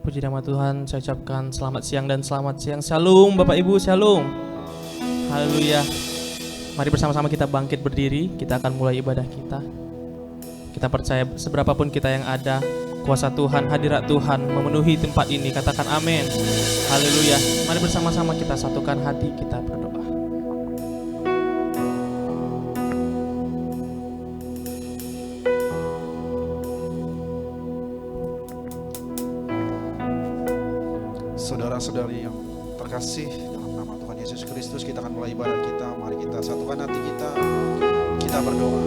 Puji nama Tuhan, saya ucapkan selamat siang dan selamat siang. Shalom Bapak Ibu, shalom. Haleluya. Mari bersama-sama kita bangkit berdiri, kita akan mulai ibadah kita. Kita percaya seberapapun kita yang ada, kuasa Tuhan, hadirat Tuhan memenuhi tempat ini. Katakan amin. Haleluya. Mari bersama-sama kita satukan hati, kita berdoa. Saudara-saudari yang terkasih, dalam nama Tuhan Yesus Kristus kita akan mulai ibadah kita. Mari kita satukan hati kita berdoa.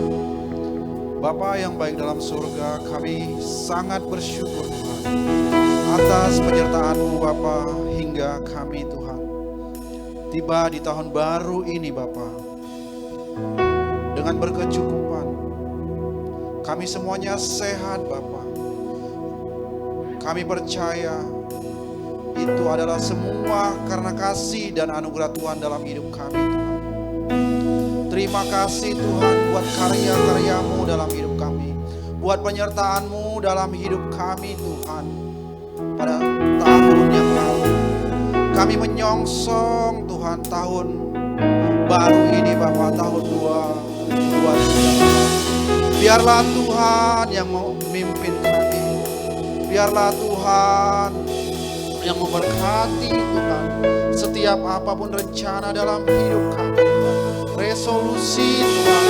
Bapa yang baik dalam surga, kami sangat bersyukur Tuhan atas penyertaan-Mu Bapa hingga kami Tuhan tiba di tahun baru ini Bapa dengan berkecukupan. Kami semuanya sehat Bapa. Kami percaya itu adalah semua karena kasih dan anugerah Tuhan dalam hidup kami Tuhan. Terima kasih Tuhan buat karya-karya-Mu dalam hidup kami, buat penyertaan-Mu dalam hidup kami Tuhan. Pada tahun yang lalu kami menyongsong Tuhan tahun baru ini Bapak, tahun 2023. Biarlah Tuhan yang memimpin kami, biarlah Tuhan yang memberkati Tuhan setiap apapun rencana dalam hidup kami, resolusi Tuhan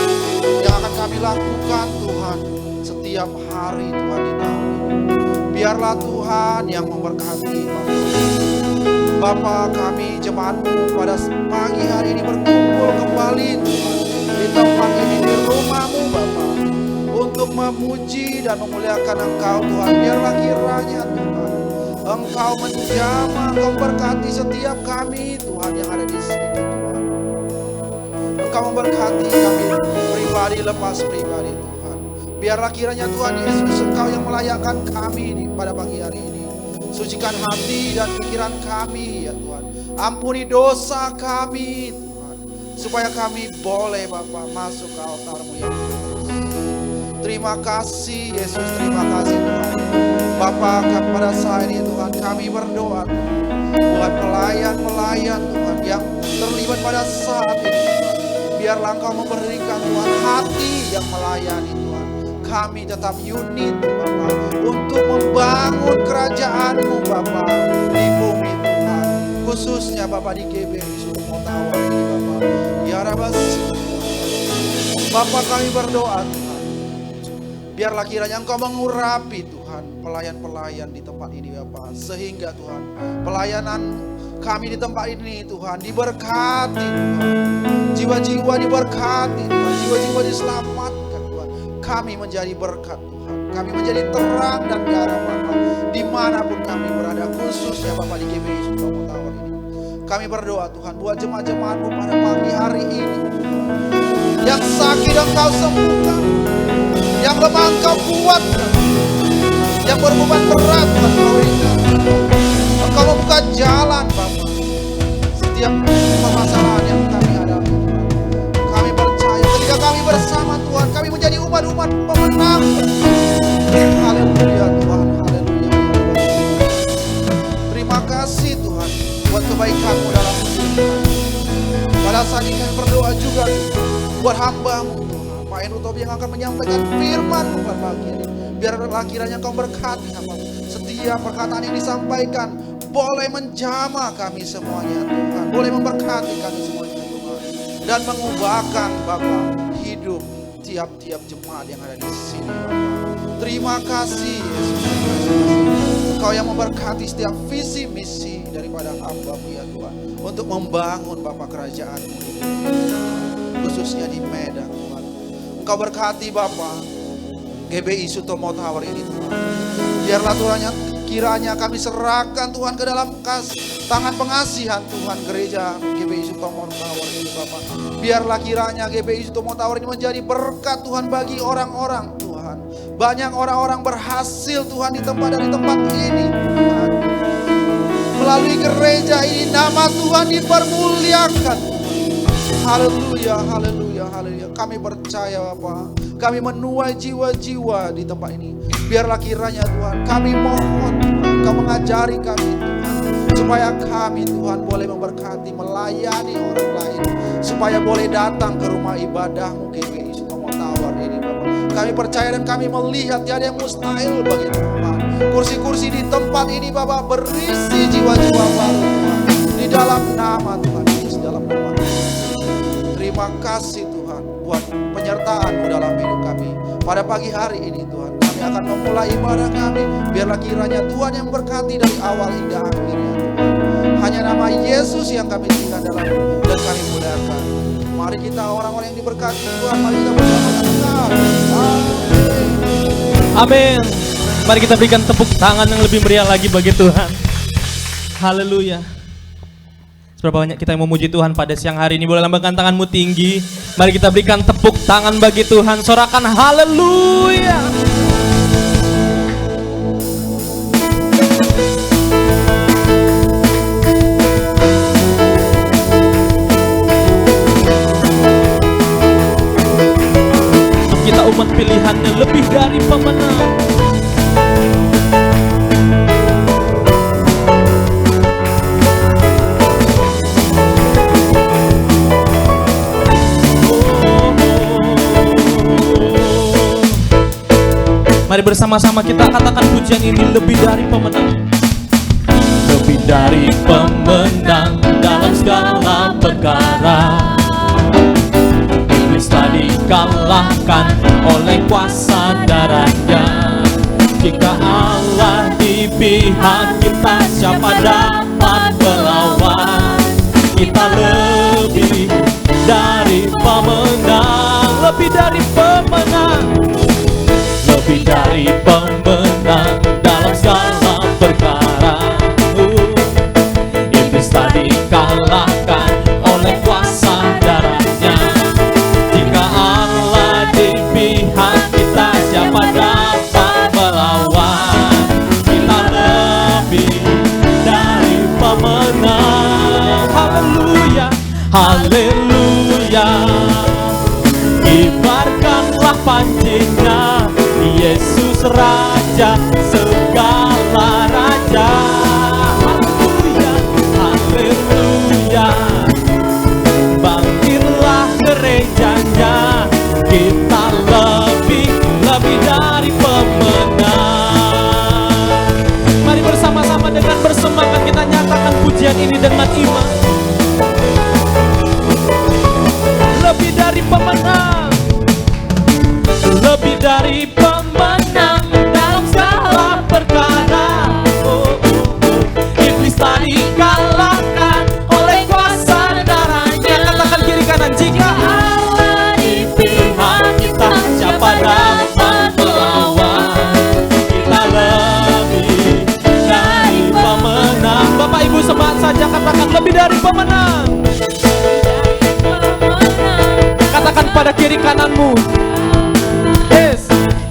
yang akan kami lakukan Tuhan setiap hari Tuhan di tahun ini. Biarlah Tuhan yang memberkati Bapa kami jemaat-Mu pada pagi hari ini berkumpul kembali Tuhan di tempat ini, di rumah-Mu Bapa, untuk memuji dan memuliakan Engkau Tuhan. Biarlah kiranya Tuhan Engkau menjamah, Engkau berkati setiap kami Tuhan yang ada di sini Tuhan. Engkau memberkati kami pribadi lepas pribadi Tuhan. Biarlah kiranya Tuhan Yesus Engkau yang melayakkan kami pada pagi hari ini. Sucikan hati dan pikiran kami ya Tuhan. Ampuni dosa kami Tuhan, supaya kami boleh Bapa masuk ke altar-Mu yang kudus. Terima kasih Yesus, terima kasih Tuhan. Bapa, pada saat ini Tuhan kami berdoa buat pelayan-pelayan Tuhan yang terlibat pada saat ini Tuhan. Biarlah Engkau memberikan Tuhan hati yang melayani Tuhan. Kami tetap unit Bapa untuk membangun kerajaan-Mu Bapa di bumi Tuhan. Khususnya Bapa di GBI Sutomo Tower ini Bapa. Ya Rabas, Bapa kami berdoa Tuhan. Biarlah kiranya Engkau mengurapi Tuhan pelayan-pelayan di tempat ini Bapa, sehingga Tuhan pelayanan kami di tempat ini Tuhan diberkati Tuhan. Jiwa-jiwa diberkati Tuhan, jiwa-jiwa diselamatkan Tuhan. Kami menjadi berkat Tuhan, kami menjadi terang dan garam Bapa dimanapun kami berada, khususnya Bapa di GBI Sutomo Tower ini. Kami berdoa Tuhan buat jemaat-jemaat-Mu pada pagi hari ini, yang sakit Engkau sembuhkan, yang lemah Engkau kuatkan, yang berbeban berat Engkau ringan. Engkau membuka jalan Bapa setiap permasalahan yang kami hadapi. Kami percaya ketika kami bersama Tuhan, kami menjadi umat-umat pemenang. Haleluya Tuhan, haleluya. Terima kasih Tuhan buat kebaikan-Mu dalam hidup kami. Pada saat ini kami berdoa juga buat hamba-Mu Pak Henry Tobi yang akan menyampaikan firman-Mu pada pagi ini. Biarlah kiranya Engkau berkati hamba. Setiap perkataan yang disampaikan boleh menjamah kami semuanya Tuhan, boleh memberkati kami semuanya Tuhan, dan mengubahkan Bapa hidup tiap-tiap jemaat yang ada di sini Bapa. Terima kasih Yesus, Engkau yang memberkati setiap visi misi daripada hamba-Mu ya Tuhan, untuk membangun Bapa kerajaan-Mu di bumi, khususnya di Medan Tuhan. Engkau berkati Bapa GBI Sutomo Tower ini Tuhan. Biarlah Tuhan kiranya kami serahkan Tuhan ke dalam tangan pengasihan Tuhan gereja GBI Sutomo Tower ini Bapak. Biarlah kiranya GBI Sutomo Tower ini menjadi berkat Tuhan bagi orang-orang Tuhan. Banyak orang-orang berhasil Tuhan di tempat ini Tuhan. Melalui gereja ini nama Tuhan dipermuliakan. Haleluya, haleluya, haleluya. Kami percaya Bapak, kami menuai jiwa-jiwa di tempat ini. Biarlah kiranya Tuhan, kami mohon Tuhan, Engkau mengajari kami Tuhan, supaya kami Tuhan boleh memberkati, melayani orang lain, supaya boleh datang ke rumah ibadah-Mu GBI Sutomo Tower ini Bapak. Kami percaya dan kami melihat tiada yang mustahil bagi Tuhan. Kursi-kursi di tempat ini Bapak berisi jiwa-jiwa baru Tuhan, di dalam nama Tuhan Yesus, dalam nama Yesus. Terima kasih Tuhan buat penyertaan-Mu dalam hidup kami. Pada pagi hari ini Tuhan, kami akan memulai ibadah kami. Biarlah kiranya Tuhan yang berkati dari awal hingga akhirnya Tuhan. Hanya nama Yesus yang kami tinggikan dalam dan kami muliakan. Mari kita orang-orang yang diberkati Tuhan, mari kita bersama-sama. Amin. Amin. Mari kita berikan tepuk tangan yang lebih meriah lagi bagi Tuhan. Haleluya. Seberapa banyak kita yang memuji Tuhan pada siang hari ini? Boleh lambangkan tanganmu tinggi. Mari kita berikan tepuk tangan bagi Tuhan. Sorakan haleluya. Untuk kita umat pilihannya lebih dari pemenang. Mari bersama-sama kita katakan pujian ini, lebih dari pemenang. Lebih dari pemenang dalam segala perkara. Iblis telah dikalahkan oleh kuasa darahnya. Jika Allah di pihak kita, siapa dapat melawan? Kita lebih dari pemenang. Lebih dari pemenang. Lebih dari pemenang dalam segala perkara. Iblis telah dikalahkan oleh kuasa darahnya. Jika Allah di pihak kita, siapa dapat melawan? Kita lebih dari pemenang. Haleluya, haleluya. Kibarkanlah pancinya, Yesus Raja segala raja. Haleluya, haleluya. Bangkitlah gerejanya, kita lebih dari pemenang. Mari bersama-sama dengan bersemangat kita nyatakan pujian ini dengan iman. Lebih dari pemenang. Lebih dari pemenang dalam segala perkara. Iblis telah dikalahkan oleh kuasa darahnya. Katakan kiri kanan, jika Allah di pihak kita, siapa dapat melawan? Kita lebih dari pemenang. Bapak Ibu semangat saja katakan lebih dari pemenang. Katakan pada kiri kananmu,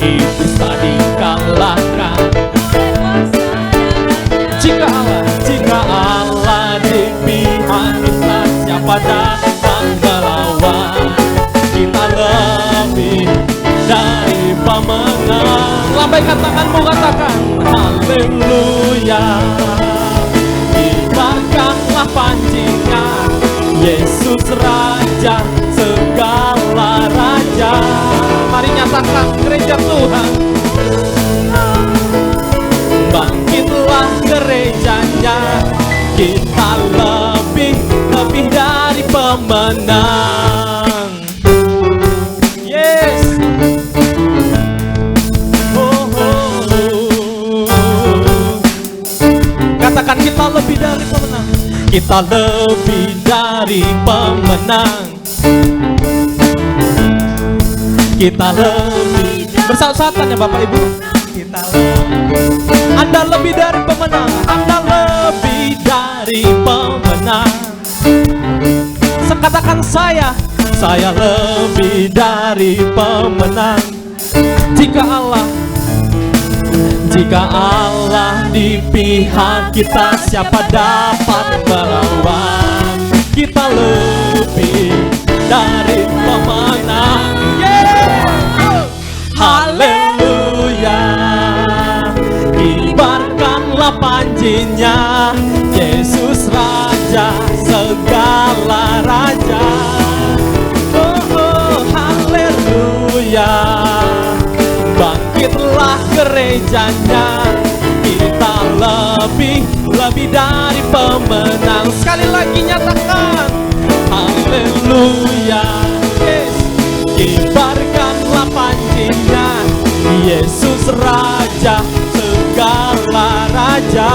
Iblis tak dikalahkan. Jika Allah di pihak kita, siapa dapat melawan? Kita lebih dari pemenang. Lambaikan tanganmu, katakan haleluya. Kibarkanlah pancinya, Yesus Raja segala raja. Mari nyatakan gereja Tuhan. Bangkitlah gerejanya, kita lebih dari pemenang. Yes. Oh, oh, oh. Katakan kita lebih dari pemenang. Kita lebih dari pemenang. Kita lebih. Bersatu-satuan ya Bapak Ibu. Kita lebih. Anda lebih dari pemenang. Anda lebih dari pemenang. Katakan saya lebih dari pemenang. Jika Allah di pihak kita, siapa dapat melawan? Kita lebih dari pemenang. Haleluya. Kibarkanlah janjinya, Yesus Raja segala raja. Oh, haleluya. Bangkitlah gerejanya, kita lebih dari pemenang. Sekali lagi nyatakan haleluya. Yes. Kibarkanlah panjinya, Yesus Raja segala raja.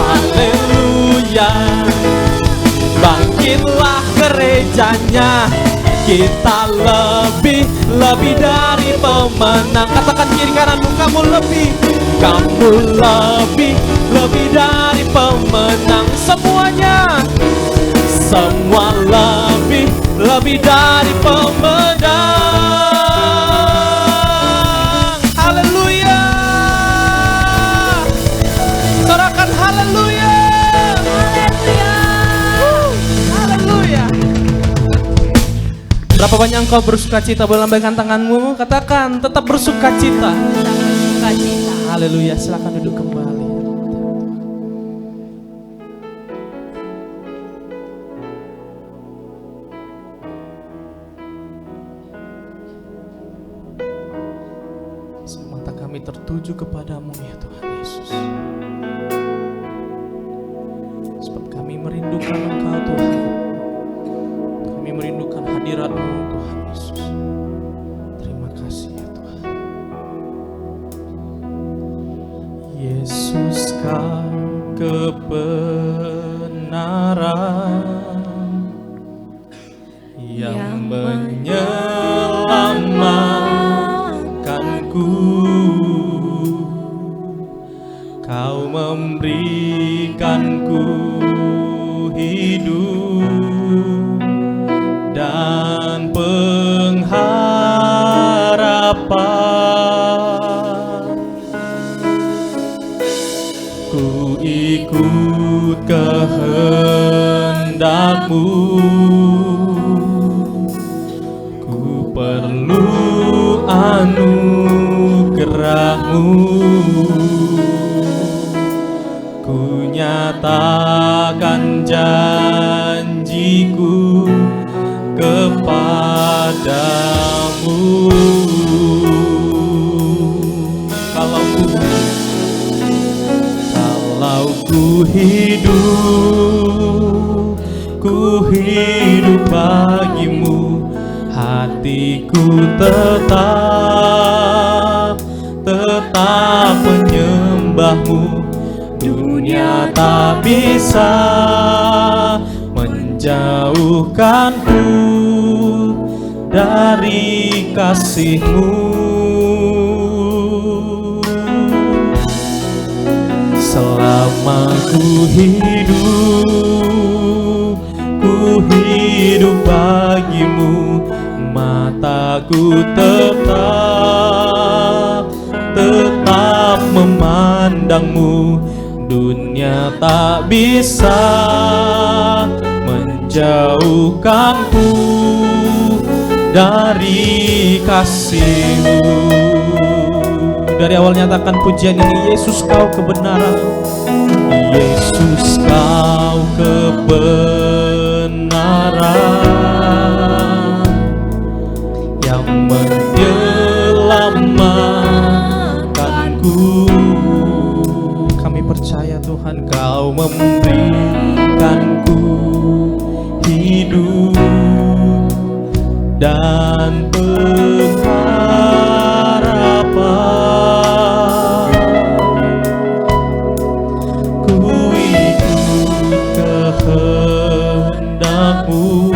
Haleluya. Bangkitlah gerejanya, kita lebih dari pemenang. Katakan kiri kananmu, kamu lebih dari pemenang. Semuanya, semua lebih dari pemenang. Haleluya. Sorakan haleluya. Haleluya. Berapa banyak engkau bersukacita? Boleh lambaikan tanganmu, katakan tetap bersukacita. Haleluya. Silakan duduk kembali. Mata kami tertuju kepadamu ya Tuhan Yesus, sebab kami merindukan Engkau Tuhan. Kami merindukan hadirat-Mu Tuhan Yesus. Terima kasih ya Tuhan. Yesus, Kau kebenaran yang menyelamatkanku. Kau memberikanku hidup dan pengharapan. Ku ikut kehendak-Mu, ku perlu anugerah-Mu. Ku nyatakan janjiku kepadamu. Kalau ku hidup bagimu, hatiku tetap menyembah-Mu. Dunia tak bisa menjauhkanku dari kasih-Mu. Selama ku hidup bagimu, mataku tetap memandang-Mu. Dunia tak bisa menjauhkanku dari kasih-Mu. Dari awal nyatakan pujian ini, Yesus Kau kebenaran, Yesus Kau kebenaran yang menyelamatkanku. Kami percaya Tuhan, Kau memberikanku hidup dan pengharapan. Ku ikut kehendak-Mu,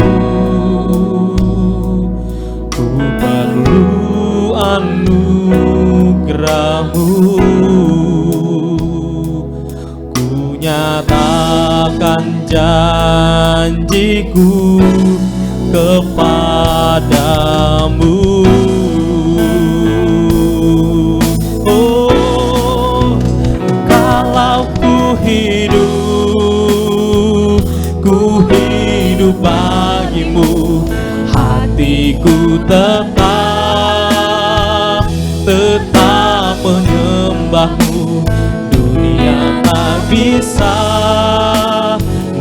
ku perlu anugerah-Mu. Ku nyatakan janjiku kepadamu. Oh, kalau ku hidup bagimu, hatiku tetap menyembah-Mu. tak bisa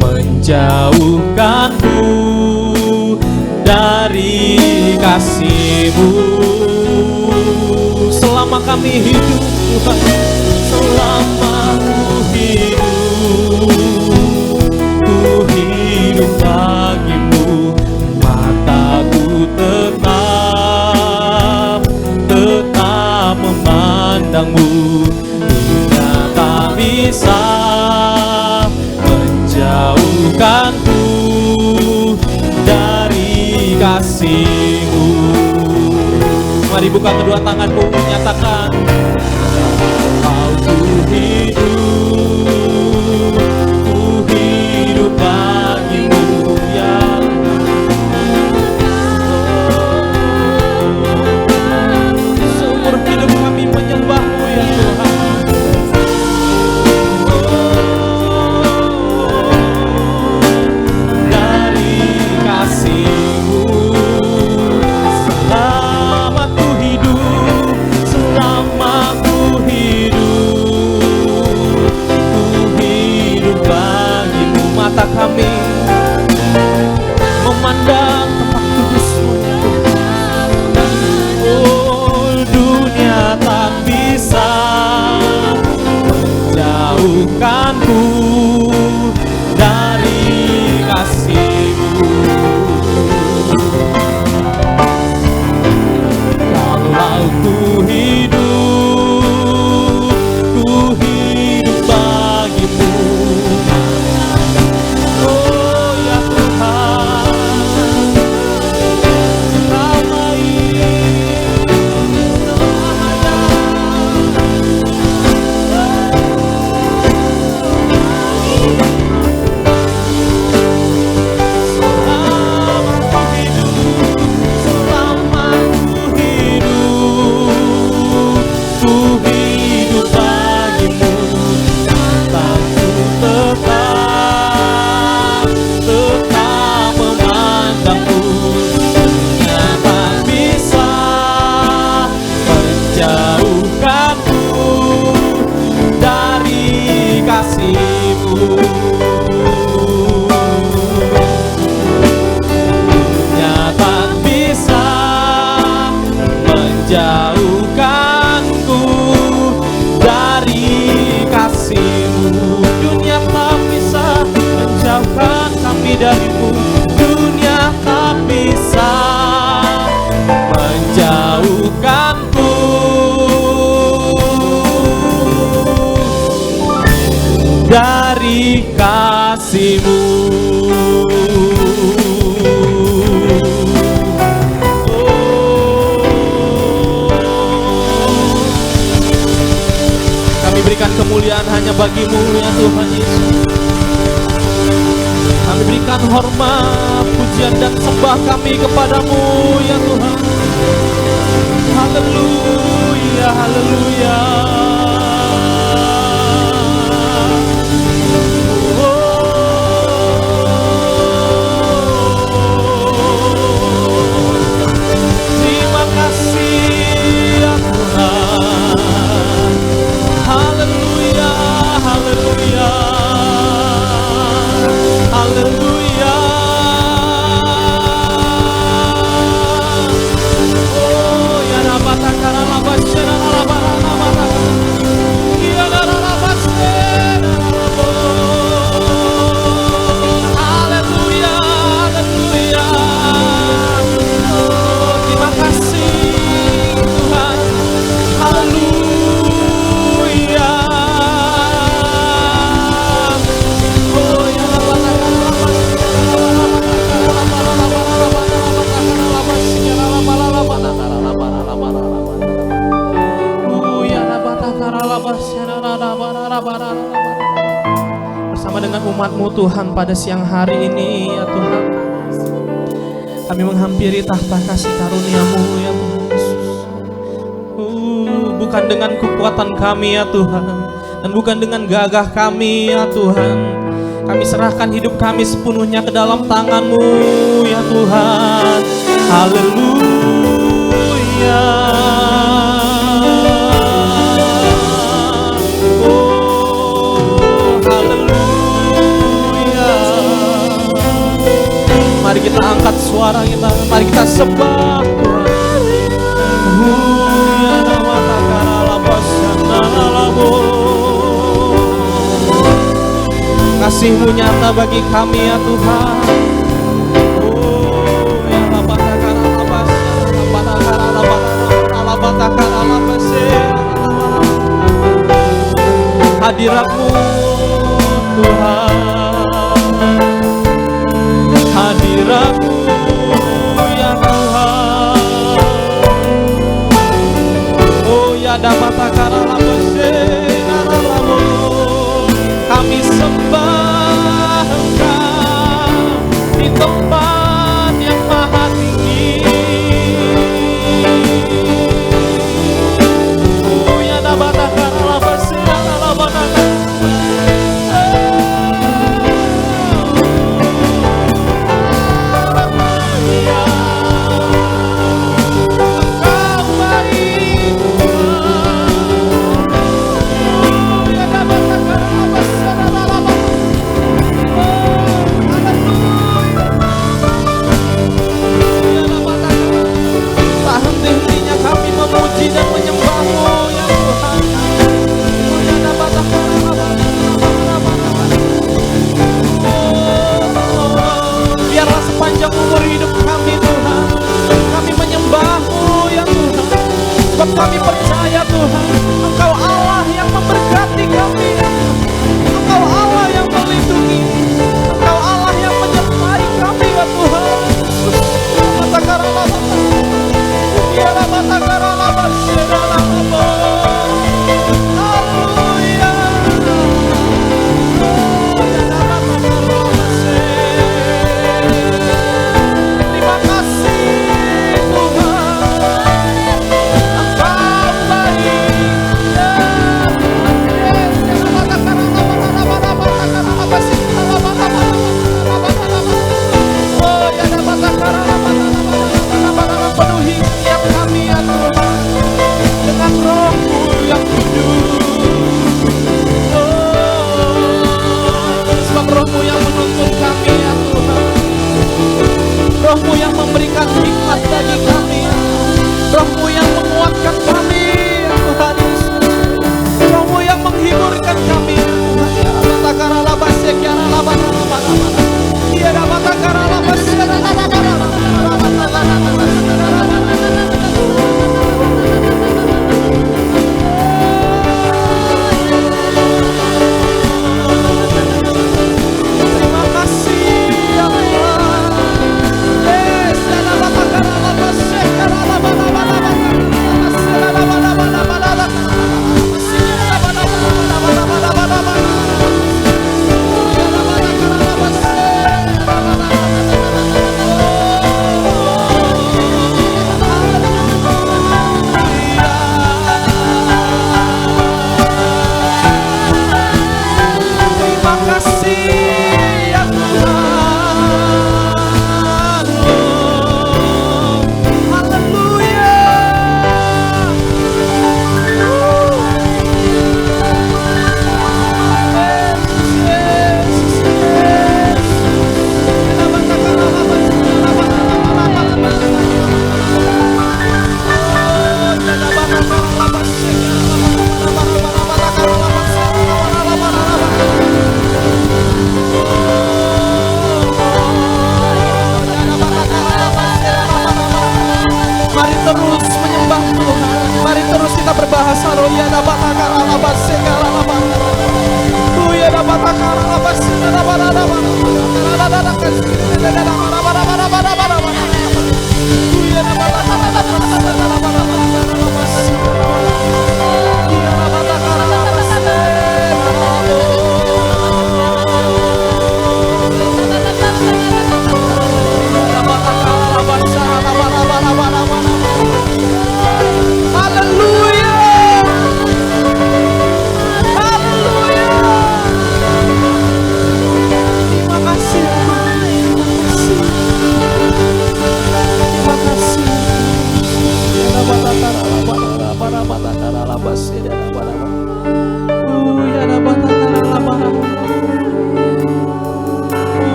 menjauhkanku dari kasih-Mu. Selama kami hidup Tuhan, selama ku hidup bagi-Mu, mataku tetap memandang-Mu. Dunia tak bisa menjauhkanku dari kasih-Mu. Mari buka kedua tanganmu, nyatakan, kalau ku hidup bagi-Mu ya. Seumur hidup kami menyembah-Mu ya Tuhan. Dari kasih-Mu, selama ku hidup bagi-Mu. Mata kami memandang tempat kudus-Mu. Oh, dunia tak bisa menjauhkanku dari kasih-Mu. Kalau ku hidup bagi-Mu. Oh ya Tuhan, jauhkanku dari kasih-Mu. Dunia tak bisa menjauhkan kami dari-Mu. Dunia tak bisa menjauhkanku dari kasih-Mu. Berikan kemuliaan hanya bagi-Mu ya Tuhan Yesus. Kami berikan hormat, pujian dan sembah kami kepadamu ya Tuhan. Haleluya, haleluya. Terima kasih ya Tuhan. Haleluya, haleluya, haleluya. Oh ya rabata karala basya rabata rabata. Ya rabata basya rabata. Haleluya, haleluya. Oh, terima kasih Tuhan. Haleluya. Bersama dengan umat-Mu Tuhan pada siang hari ini ya Tuhan, kami menghampiri tahta kasih karunia-Mu ya Tuhan Yesus. Bukan dengan kekuatan kami ya Tuhan, dan bukan dengan gagah kami ya Tuhan. Kami serahkan hidup kami sepenuhnya ke dalam tangan-Mu ya Tuhan. Haleluya. Oh sembah Tuhan. Ya nama takara labasana labo. Kasih-Mu nyata bagi kami ya Tuhan. Oh ya nama takara labasana hadirat-Mu Tuhan, hadirat-Mu ya Tuhan. Oh ya dapat takara labase naralamu, kami sembah Engkau di tempat yang maha tinggi. Oh ya dapat takara labase naralamu. Dan menyembah-Mu ya Tuhan. Biarlah sepanjang umur hidup kami Tuhan, kami menyembah-Mu ya Tuhan. Sebab kami percaya Tuhan, Engkau Allah yang memberkati kami, Engkau Allah yang melindungi, Engkau Allah yang menyertai kami ya Tuhan. Penuhi setiap kami ya Tuhan dengan Roh-Mu yang kudus. Sebab Roh-Mu yang menuntun kami ya Tuhan, Roh-Mu yang memberikan hikmat bagi kami, Roh-Mu yang menguatkan kami ya Tuhan Yesus, Roh-Mu yang menghiburkan kami ya Tuhan. Ya Rabatakara labasek ya Rabatakara ya Rabatakara labasek ya Rabatakara. Terima kasih ya Allah.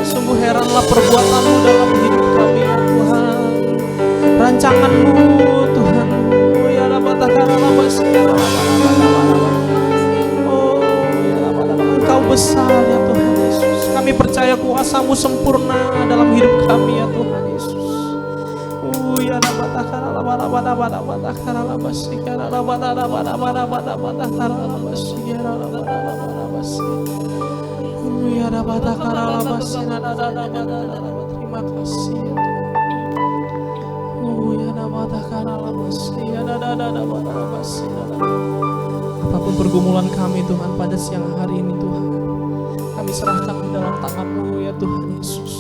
Sungguh heranlah perbuatan-Mu dalam rancangan-Mu Tuhan. Oh ya Engkau besar ya Tuhan Yesus. Kami percaya kuasa-Mu sempurna dalam hidup kami ya Tuhan Yesus. Oh ya terima kasih ya Tuhan. Apapun pergumulan kami Tuhan pada siang hari ini Tuhan, kami serahkan di dalam tangan-Mu ya Tuhan Yesus.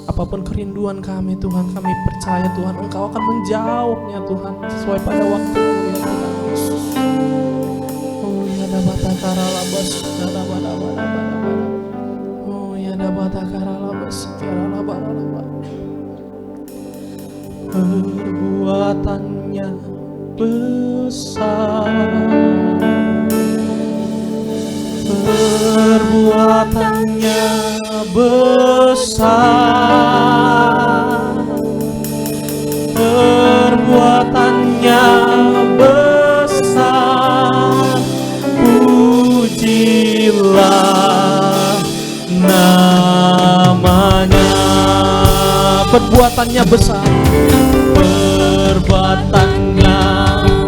Apapun kerinduan kami Tuhan, kami percaya Tuhan Engkau akan menjawabnya Tuhan sesuai pada waktu-Mu ya Tuhan Yesus. Oh ya dabatakara labas, oh ya dabatakara labas, perbuatannya besar, perbuatannya besar, perbuatannya besar, pujilah namanya. Perbuatannya besar, perbuatannya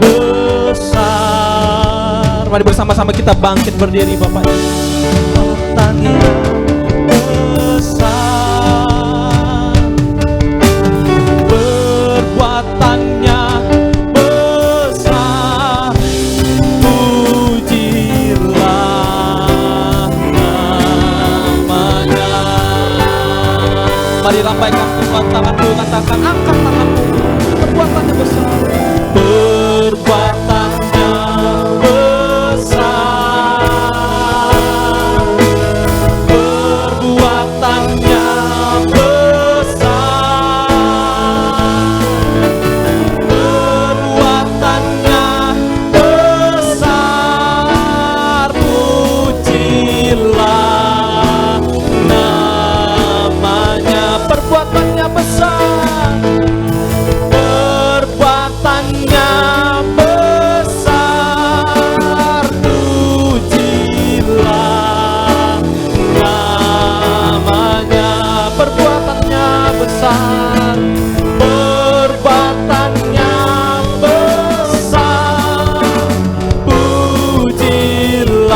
besar. Mari bersama-sama kita bangkit berdiri Bapak. Perbuatannya besar, perbuatannya besar, pujilah namanya. Mari lambaikan kedua tanganmu, katakan angkat tanganmu. Perbuatannya besar, perbuatannya besar, perbuatannya besar, perbuatannya besar, pujilah namanya. Perbuatannya besar, perbuatannya besar, pujilah namanya. Perbuatannya besar, perbuatannya besar, pujilah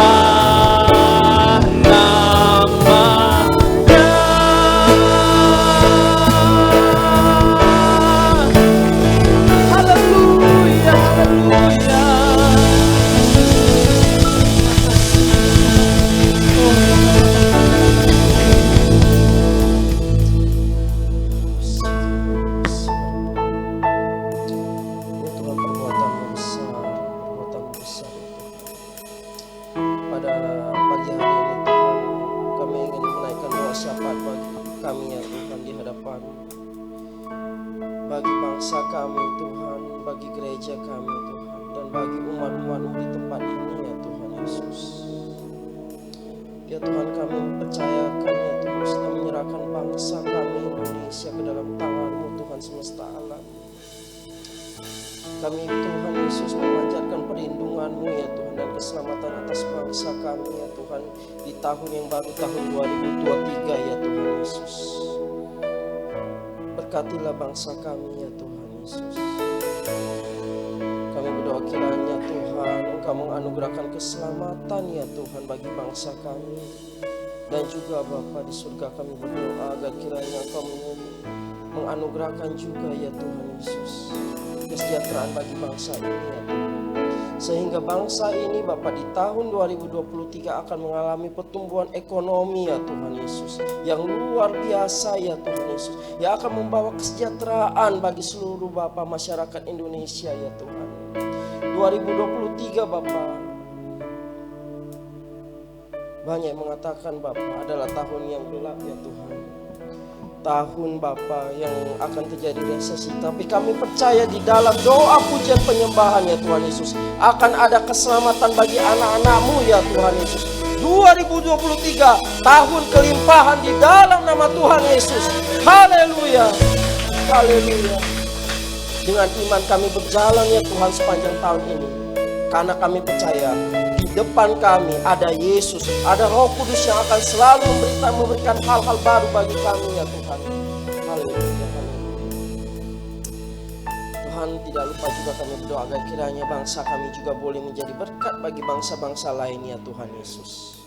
namanya. Haleluya, haleluya. Tuhan, perbuatan-Mu besar, perbuatan-Mu besar ya Tuhan. Pada pagi hari ini Tuhan, kami ingin menaikkan doa syafaat bagi kami ya Tuhan di hadapan, bagi bangsa kami Tuhan, bagi gereja kami Tuhan, dan bagi umat-umat-Mu di tempat ini ya Tuhan Yesus. Ya Tuhan, kami percayakan ya Tuhan, sedang menyerahkan bangsa kami Indonesia ke dalam tangan-Mu Tuhan semesta alam. Kami Tuhan Yesus memanjatkan perlindungan-Mu ya Tuhan, dan keselamatan atas bangsa kami ya Tuhan di tahun yang baru, tahun 2023 ya Tuhan Yesus. Berkatilah bangsa kami ya Tuhan Yesus. Kami berdoa kiranya Tuhan Engkau menganugerahkan keselamatan ya Tuhan bagi bangsa kami. Dan juga Bapa di surga kami berdoa agar kiranya Engkau menganugerahkan juga ya Tuhan Yesus kesejahteraan bagi bangsa ini ya Tuhan. Sehingga bangsa ini Bapa di tahun 2023 akan mengalami pertumbuhan ekonomi ya Tuhan Yesus yang luar biasa ya Tuhan Yesus, yang akan membawa kesejahteraan bagi seluruh Bapa masyarakat Indonesia ya Tuhan. 2023 Bapa, banyak yang mengatakan Bapa adalah tahun yang gelap ya Tuhan, tahun Bapa yang akan terjadi resesi. Tapi kami percaya di dalam doa pujian penyembahan ya Tuhan Yesus akan ada keselamatan bagi anak-anak-Mu ya Tuhan Yesus. 2023 tahun kelimpahan di dalam nama Tuhan Yesus. Haleluya, haleluya. Dengan iman kami berjalan ya Tuhan sepanjang tahun ini. Karena kami percaya di depan kami ada Yesus, ada Roh Kudus yang akan selalu memberikan hal-hal baru bagi kami ya Tuhan. Haleluya, haleluya. Tuhan, tidak lupa juga kami berdoa agar kiranya bangsa kami juga boleh menjadi berkat bagi bangsa-bangsa lain ya Tuhan Yesus.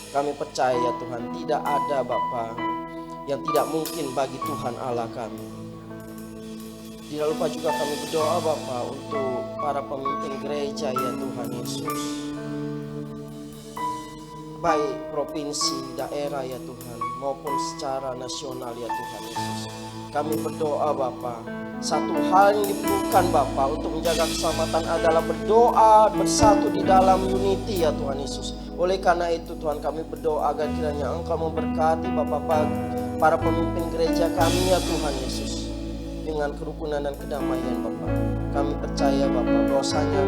Kami percaya ya Tuhan, tidak ada Bapa yang tidak mungkin bagi Tuhan Allah kami. Tidak lupa juga kami berdoa Bapa untuk para pemimpin gereja ya Tuhan Yesus. Baik provinsi, daerah ya Tuhan, maupun secara nasional ya Tuhan Yesus. Kami berdoa Bapa, satu hal yang diperlukan Bapa untuk menjaga keselamatan adalah berdoa bersatu di dalam unity ya Tuhan Yesus. Oleh karena itu Tuhan, kami berdoa agar kiranya Engkau memberkati Bapak para pemimpin gereja kami ya Tuhan Yesus. Dengan kerukunan dan kedamaian Bapa, kami percaya Bapa bahwasanya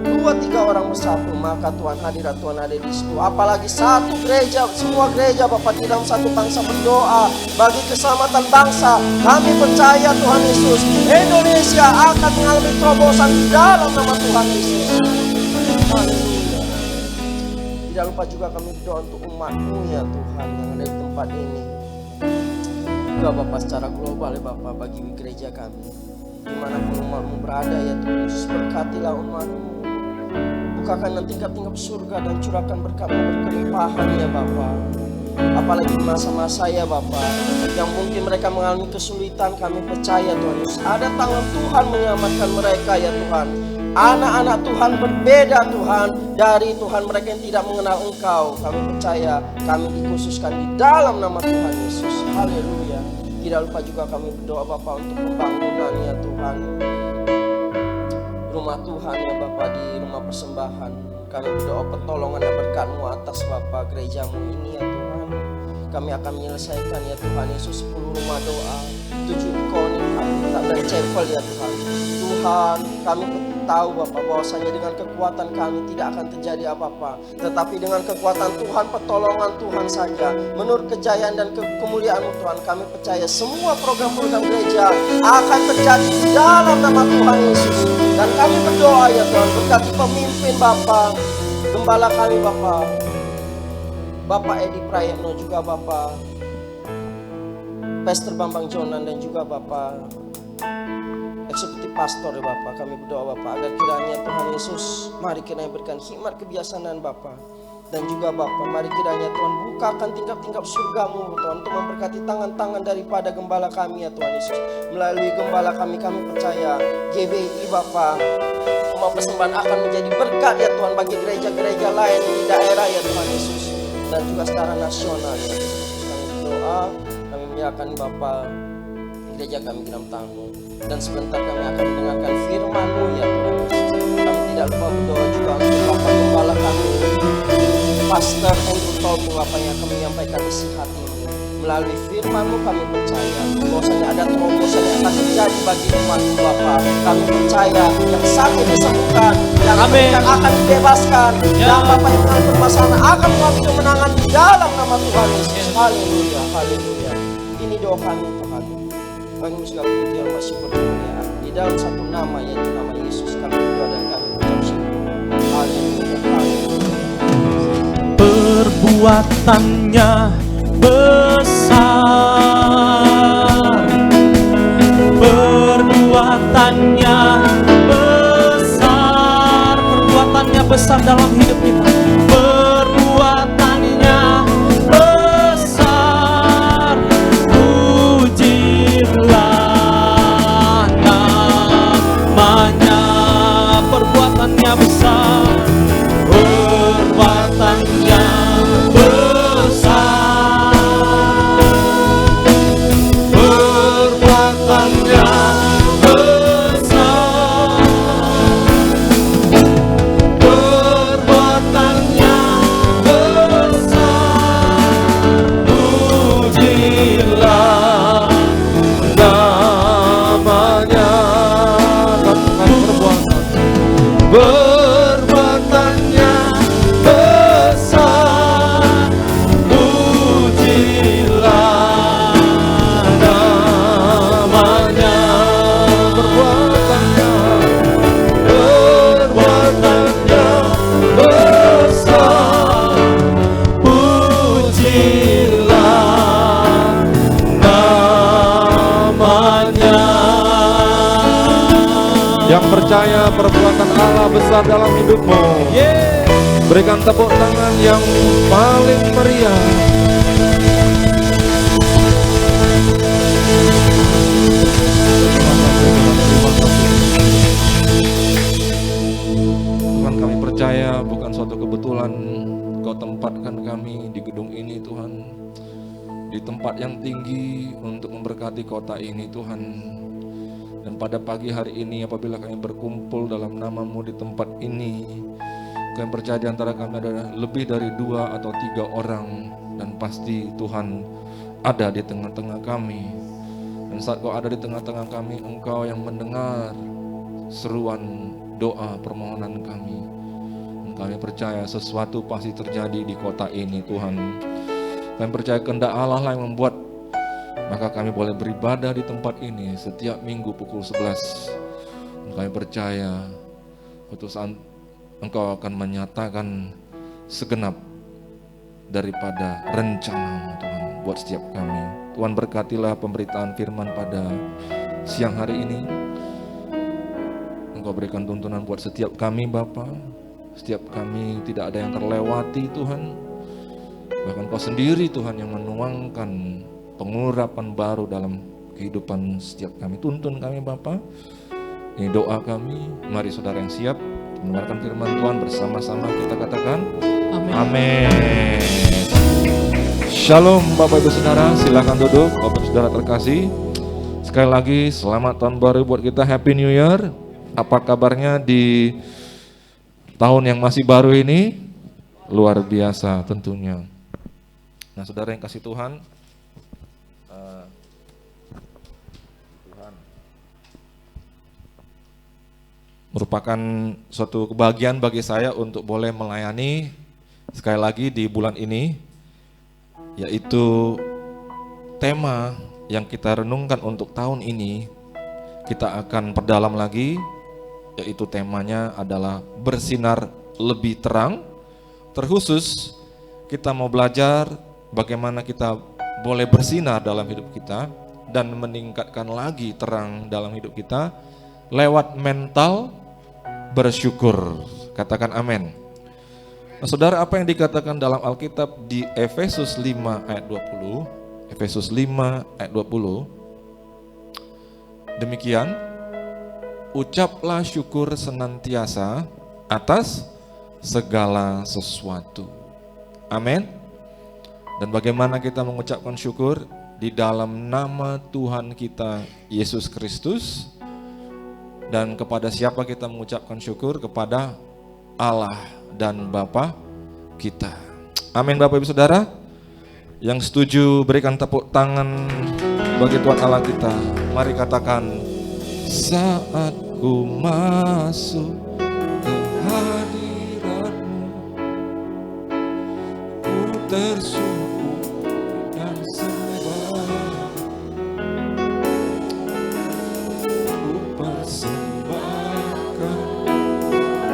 2-3 orang bersatu maka Tuhan hadirat Tuhan ada di situ. Apalagi satu gereja, semua gereja Bapa di dalam satu bangsa berdoa bagi keselamatan bangsa. Kami percaya Tuhan Yesus, Indonesia akan mengalami terobosan di dalam nama Tuhan Yesus. Haleluya. Tidak lupa juga kami berdoa untuk umat-Mu ya Tuhan yang ada di tempat ini. Juga Bapak secara global ya Bapak bagi gereja kami, dimanapun umat-Mu berada ya Tuhan Yesus, berkatilah umat-Mu, bukakan tingkap-tingkap surga dan curahkan berkat-Mu berkelimpahan ya Bapak. Apalagi di masa-masa ya Bapak yang mungkin mereka mengalami kesulitan, kami percaya Tuhan Yesus ada tangan Tuhan menyelamatkan mereka ya Tuhan. Anak-anak Tuhan berbeda Tuhan dari Tuhan mereka yang tidak mengenal Engkau. Kami percaya kami dikhususkan di dalam nama Tuhan Yesus. Haleluya. Tidak lupa juga kami berdoa Bapa untuk pembangunan ya Tuhan, rumah Tuhan ya Bapa di rumah persembahan. Kami berdoa pertolongan dan berkat-Mu atas Bapa gereja-Mu ini ya Tuhan. Kami akan menyelesaikan ya Tuhan Yesus 10 rumah doa, 7 ikoni dan chapel ya Tuhan. Tuhan, kami tahu Bapak bahwasanya dengan kekuatan kami tidak akan terjadi apa-apa, tetapi dengan kekuatan Tuhan, pertolongan Tuhan saja, menurut kejayaan dan kemuliaan-Mu Tuhan, kami percaya semua program-program gereja akan terjadi di dalam nama Tuhan Yesus. Dan kami berdoa ya Tuhan, berkati pemimpin Bapak, gembala kami Bapak Edi Prayetno, juga Bapak Pastor Bambang Jonan, dan juga Bapak eksekutif pastor ya Bapak. Kami berdoa Bapak agar kiranya Tuhan Yesus, mari kiranya berikan hikmat kebijaksanaan Bapak. Dan juga Bapak, mari kiranya Tuhan bukakan tingkap-tingkap surga-Mu Tuhan untuk memberkati tangan-tangan daripada gembala kami ya Tuhan Yesus. Melalui gembala kami percaya GBI Bapak, rumah persembahan akan menjadi berkat ya Tuhan bagi gereja-gereja lain di daerah ya Tuhan Yesus. Dan juga secara nasional ya Tuhan Yesus. Kami berdoa, kami menyerahkan Bapak gereja kami ke dalam tangan-Mu. Dan sebentar kami akan mendengarkan firman-Mu ya Tuhan Yesus. Kami tidak lupa berdoa juga untuk Bapak gembala kami, Pastor Andrew Tolbu, Bapak yang akan menyampaikan isi hati-Mu. Melalui firman-Mu kami percaya bahwasanya ada terobosan yang akan terjadi bagi umat-Mu Bapak. Kami percaya yang sakit disembuhkan, yang akan dibebaskan, yang Bapak yang mengalami permasalahan akan mengalami kemenangan di dalam nama Tuhan Yesus. Haleluya, haleluya. Ini doa kami Tuhan. Bagi segala puji dan syukur kemuliaan di dalam satu nama, yaitu nama Yesus kami berdoa dan kami mengucap syukur. Haleluya, haleluya. Perbuatannya besar, perbuatannya besar, perbuatannya besar dalam hidup kita. Perbuatannya besar, pujilah namanya. Perbuatannya besar, perbuatannya besar, perbuatannya besar, perbuatan yang percaya perbuatan Allah besar dalam hidupmu. Berikan tepuk tangan yang paling meriah. Tuhan, kami percaya bukan suatu kebetulan Kau tempatkan kami di gedung ini Tuhan, di tempat yang tinggi untuk memberkati kota ini Tuhan. Dan pada pagi hari ini apabila kami berkumpul dalam nama-Mu di tempat ini, kami percaya di antara kami ada lebih dari 2 atau 3 orang, dan pasti Tuhan ada di tengah-tengah kami. Dan saat Kau ada di tengah-tengah kami, Engkau yang mendengar seruan doa permohonan kami. Dan kami percaya sesuatu pasti terjadi di kota ini Tuhan. Kami percaya kehendak Allah lah yang membuat maka kami boleh beribadah di tempat ini setiap minggu pukul 11. Dan kami percaya suatu saat Engkau akan menyatakan segenap daripada rencana-Mu Tuhan buat setiap kami. Tuhan, berkatilah pemberitaan firman pada siang hari ini. Engkau berikan tuntunan buat setiap kami Bapa. Setiap kami tidak ada yang terlewati Tuhan. Bahkan Kau sendiri Tuhan yang menuangkan pengurapan baru dalam kehidupan setiap kami. Tuntun kami Bapa. Ini doa kami. Mari saudara yang siap mendengarkan firman Tuhan bersama-sama kita katakan amin. Shalom Bapak Ibu Saudara, silakan duduk Bapak Ibu Saudara terkasih. Sekali lagi selamat tahun baru buat kita, Happy New Year. Apa kabarnya di tahun yang masih baru ini? Luar biasa tentunya. Nah saudara yang kasih Tuhan, merupakan suatu kebahagiaan bagi saya untuk boleh melayani sekali lagi di bulan ini, yaitu tema yang kita renungkan untuk tahun ini kita akan perdalam lagi, yaitu temanya adalah bersinar lebih terang. Terkhusus kita mau belajar bagaimana kita boleh bersinar dalam hidup kita dan meningkatkan lagi terang dalam hidup kita lewat mental bersyukur. Katakan amin. Nah, saudara, apa yang dikatakan dalam Alkitab di Efesus 5 ayat 20? Efesus 5 ayat 20. Demikian, ucaplah syukur senantiasa atas segala sesuatu. Amin. Dan bagaimana kita mengucapkan syukur? Di dalam nama Tuhan kita Yesus Kristus. Dan kepada siapa kita mengucapkan syukur? Kepada Allah dan Bapa kita. Amin Bapak Ibu Saudara. Yang setuju berikan tepuk tangan bagi Tuhan Allah kita. Mari katakan, saat ku masuk ke hadirat-Mu, ku tersungkur dan sembah. Ku persembahkan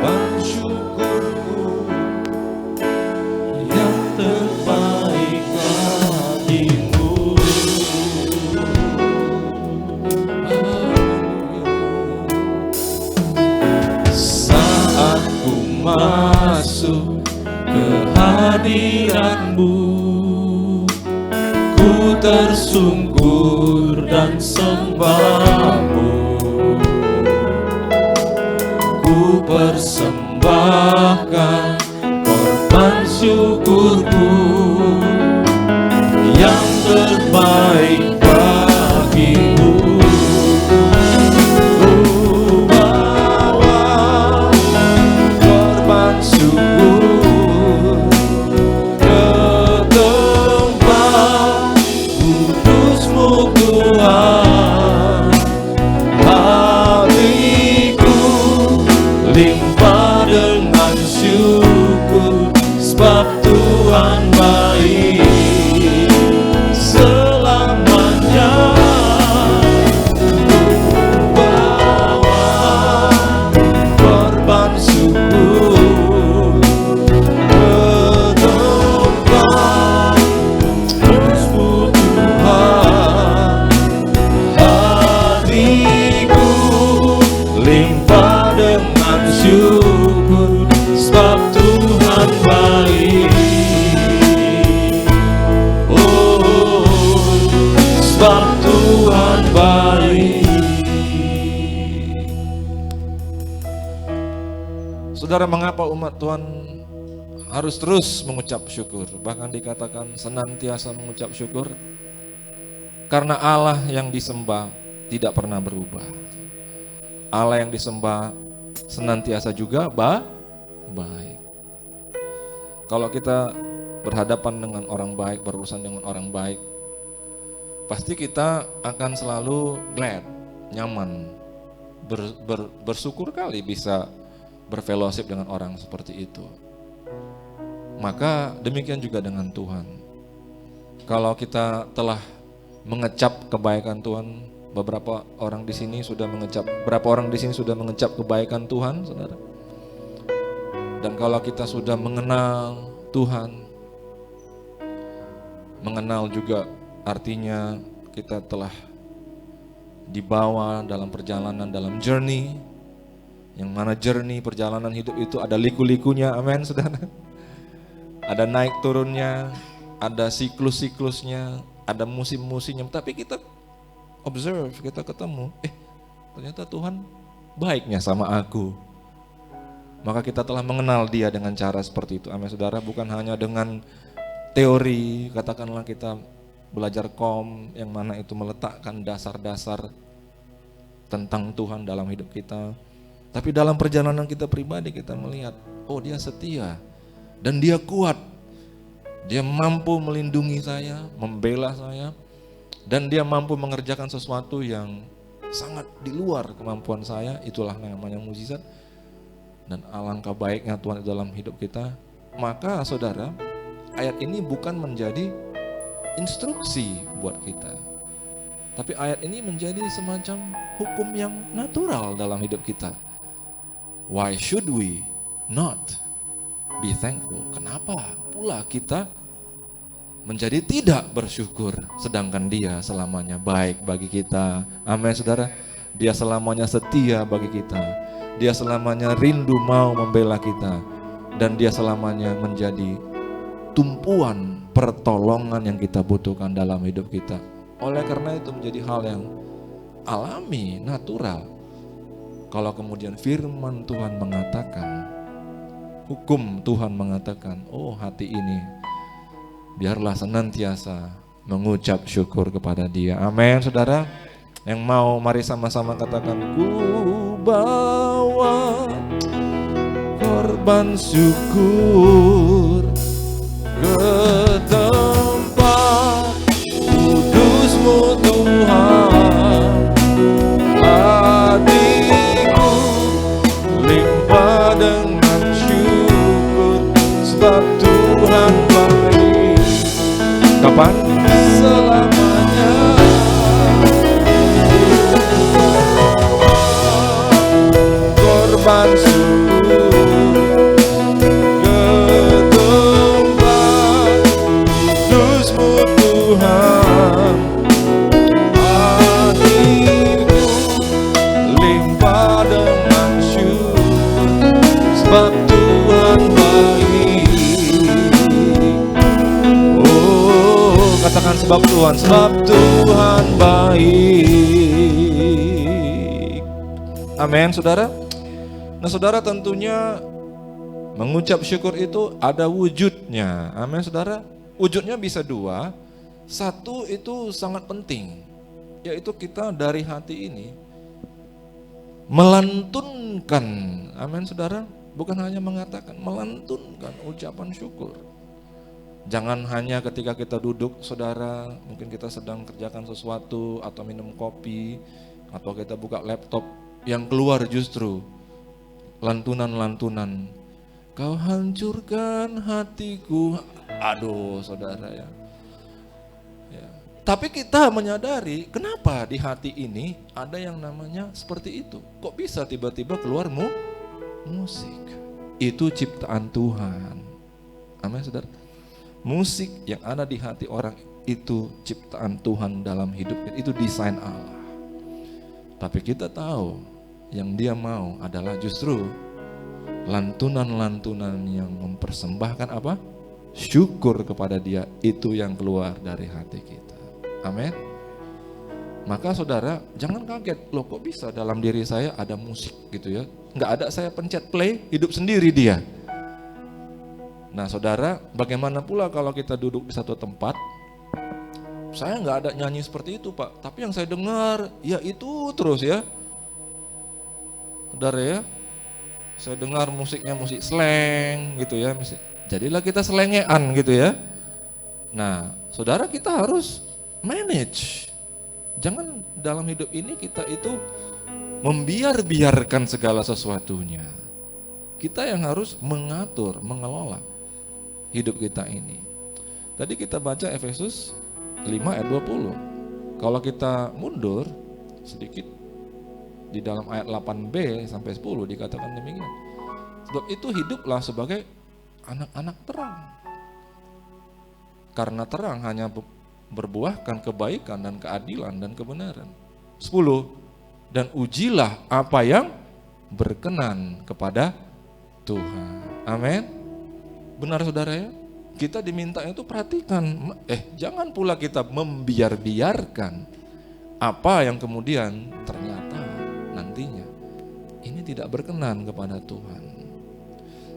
bersyukurku yang terbaik bagimu. Saat ku masuk ke hadirat-Mu, ku tersungkur dan sembah-Mu. Ku persembahkan korban syukurku yang terbaik bagimu. Ku bawa korban syukur ke tempat kudus-Mu Tuhan. Hatiku limpah dengan syukur, sebab Tuhan baik selama Saudara, mengapa umat Tuhan harus terus mengucap syukur? Bahkan dikatakan senantiasa mengucap syukur. Karena Allah yang disembah tidak pernah berubah. Allah yang disembah senantiasa juga baik. Kalau kita berhadapan dengan orang baik, berurusan dengan orang baik, pasti kita akan selalu glad, nyaman, bersyukur kali bisa berfellowship dengan orang seperti itu. Maka demikian juga dengan Tuhan. Kalau kita telah mengecap kebaikan Tuhan, berapa orang di sini sudah mengecap kebaikan Tuhan, saudara. Dan kalau kita sudah mengenal Tuhan, mengenal juga artinya kita telah dibawa dalam perjalanan, dalam journey, yang mana journey perjalanan hidup itu ada liku-likunya, amin saudara. Ada naik turunnya, ada siklus-siklusnya, ada musim-musimnya, tapi kita observe, kita ketemu, ternyata Tuhan baiknya sama aku. Maka kita telah mengenal Dia dengan cara seperti itu, amin saudara. Bukan hanya dengan teori, katakanlah kita belajar yang mana itu meletakkan dasar-dasar tentang Tuhan dalam hidup kita. Tapi dalam perjalanan kita pribadi kita melihat, oh Dia setia dan Dia kuat. Dia mampu melindungi saya, membela saya, dan Dia mampu mengerjakan sesuatu yang sangat di luar kemampuan saya. Itulah namanya mukjizat. Dan alangkah baiknya Tuhan dalam hidup kita. Maka saudara, ayat ini bukan menjadi instruksi buat kita, tapi ayat ini menjadi semacam hukum yang natural dalam hidup kita. Why should we not be thankful? Kenapa pula kita menjadi tidak bersyukur, sedangkan Dia selamanya baik bagi kita? Amin saudara. Dia selamanya setia bagi kita. Dia selamanya rindu mau membela kita, dan Dia selamanya menjadi tumpuan pertolongan yang kita butuhkan dalam hidup kita. Oleh karena itu menjadi hal yang alami, natural. Kalau kemudian firman Tuhan mengatakan, hukum Tuhan mengatakan, oh hati ini biarlah senantiasa mengucap syukur kepada Dia. Amin saudara. Yang mau mari sama-sama katakan, ku bawa korban syukur ke tempat kudus-Mu Tuhan. Hatiku limpah dengan syukur, sebab Tuhan baik. Kapan? Selamanya. Korban syukur Tuhan, hatiku limpah dengan syukur, sebab Tuhan baik. Oh, katakan sebab Tuhan baik. Amin saudara. Nah saudara, tentunya mengucap syukur itu ada wujudnya. Amin saudara. Wujudnya bisa dua. Satu itu sangat penting, yaitu kita dari hati ini melantunkan, amin saudara, bukan hanya mengatakan, melantunkan ucapan syukur. Jangan hanya ketika kita duduk saudara, mungkin kita sedang kerjakan sesuatu atau minum kopi atau kita buka laptop, yang keluar justru lantunan-lantunan, kau hancurkan hatiku. Aduh saudara ya. Tapi kita menyadari kenapa di hati ini ada yang namanya seperti itu. Kok bisa tiba-tiba keluar musik? Itu ciptaan Tuhan. Amin saudara. Musik yang ada di hati orang itu ciptaan Tuhan dalam hidup. Itu desain Allah. Tapi kita tahu yang Dia mau adalah justru lantunan-lantunan yang mempersembahkan apa? Syukur kepada Dia. Itu yang keluar dari hati kita. Amin. Maka saudara jangan kaget, loh kok bisa dalam diri saya ada musik gitu ya. Nggak ada saya pencet play, hidup sendiri dia. Nah saudara, bagaimana pula kalau kita duduk di satu tempat, saya nggak ada nyanyi seperti itu Pak, tapi yang saya dengar ya itu terus ya. Saudara ya, saya dengar musiknya musik slang gitu ya, jadilah kita selengean gitu ya. Nah saudara, kita harus manage. Jangan dalam hidup ini kita itu membiarkan segala sesuatunya. Kita yang harus mengatur, mengelola hidup kita ini. Tadi kita baca Efesus 5 ayat 20. Kalau kita mundur sedikit di dalam ayat 8b sampai 10 dikatakan demikian. Sebab itu hiduplah sebagai anak-anak terang. Karena terang hanya berbuahkan kebaikan dan keadilan dan kebenaran. 10. Dan ujilah apa yang berkenan kepada Tuhan. Amin. Benar saudara ya? Kita diminta itu perhatikan, jangan pula kita membiarkan apa yang kemudian ternyata nantinya ini tidak berkenan kepada Tuhan.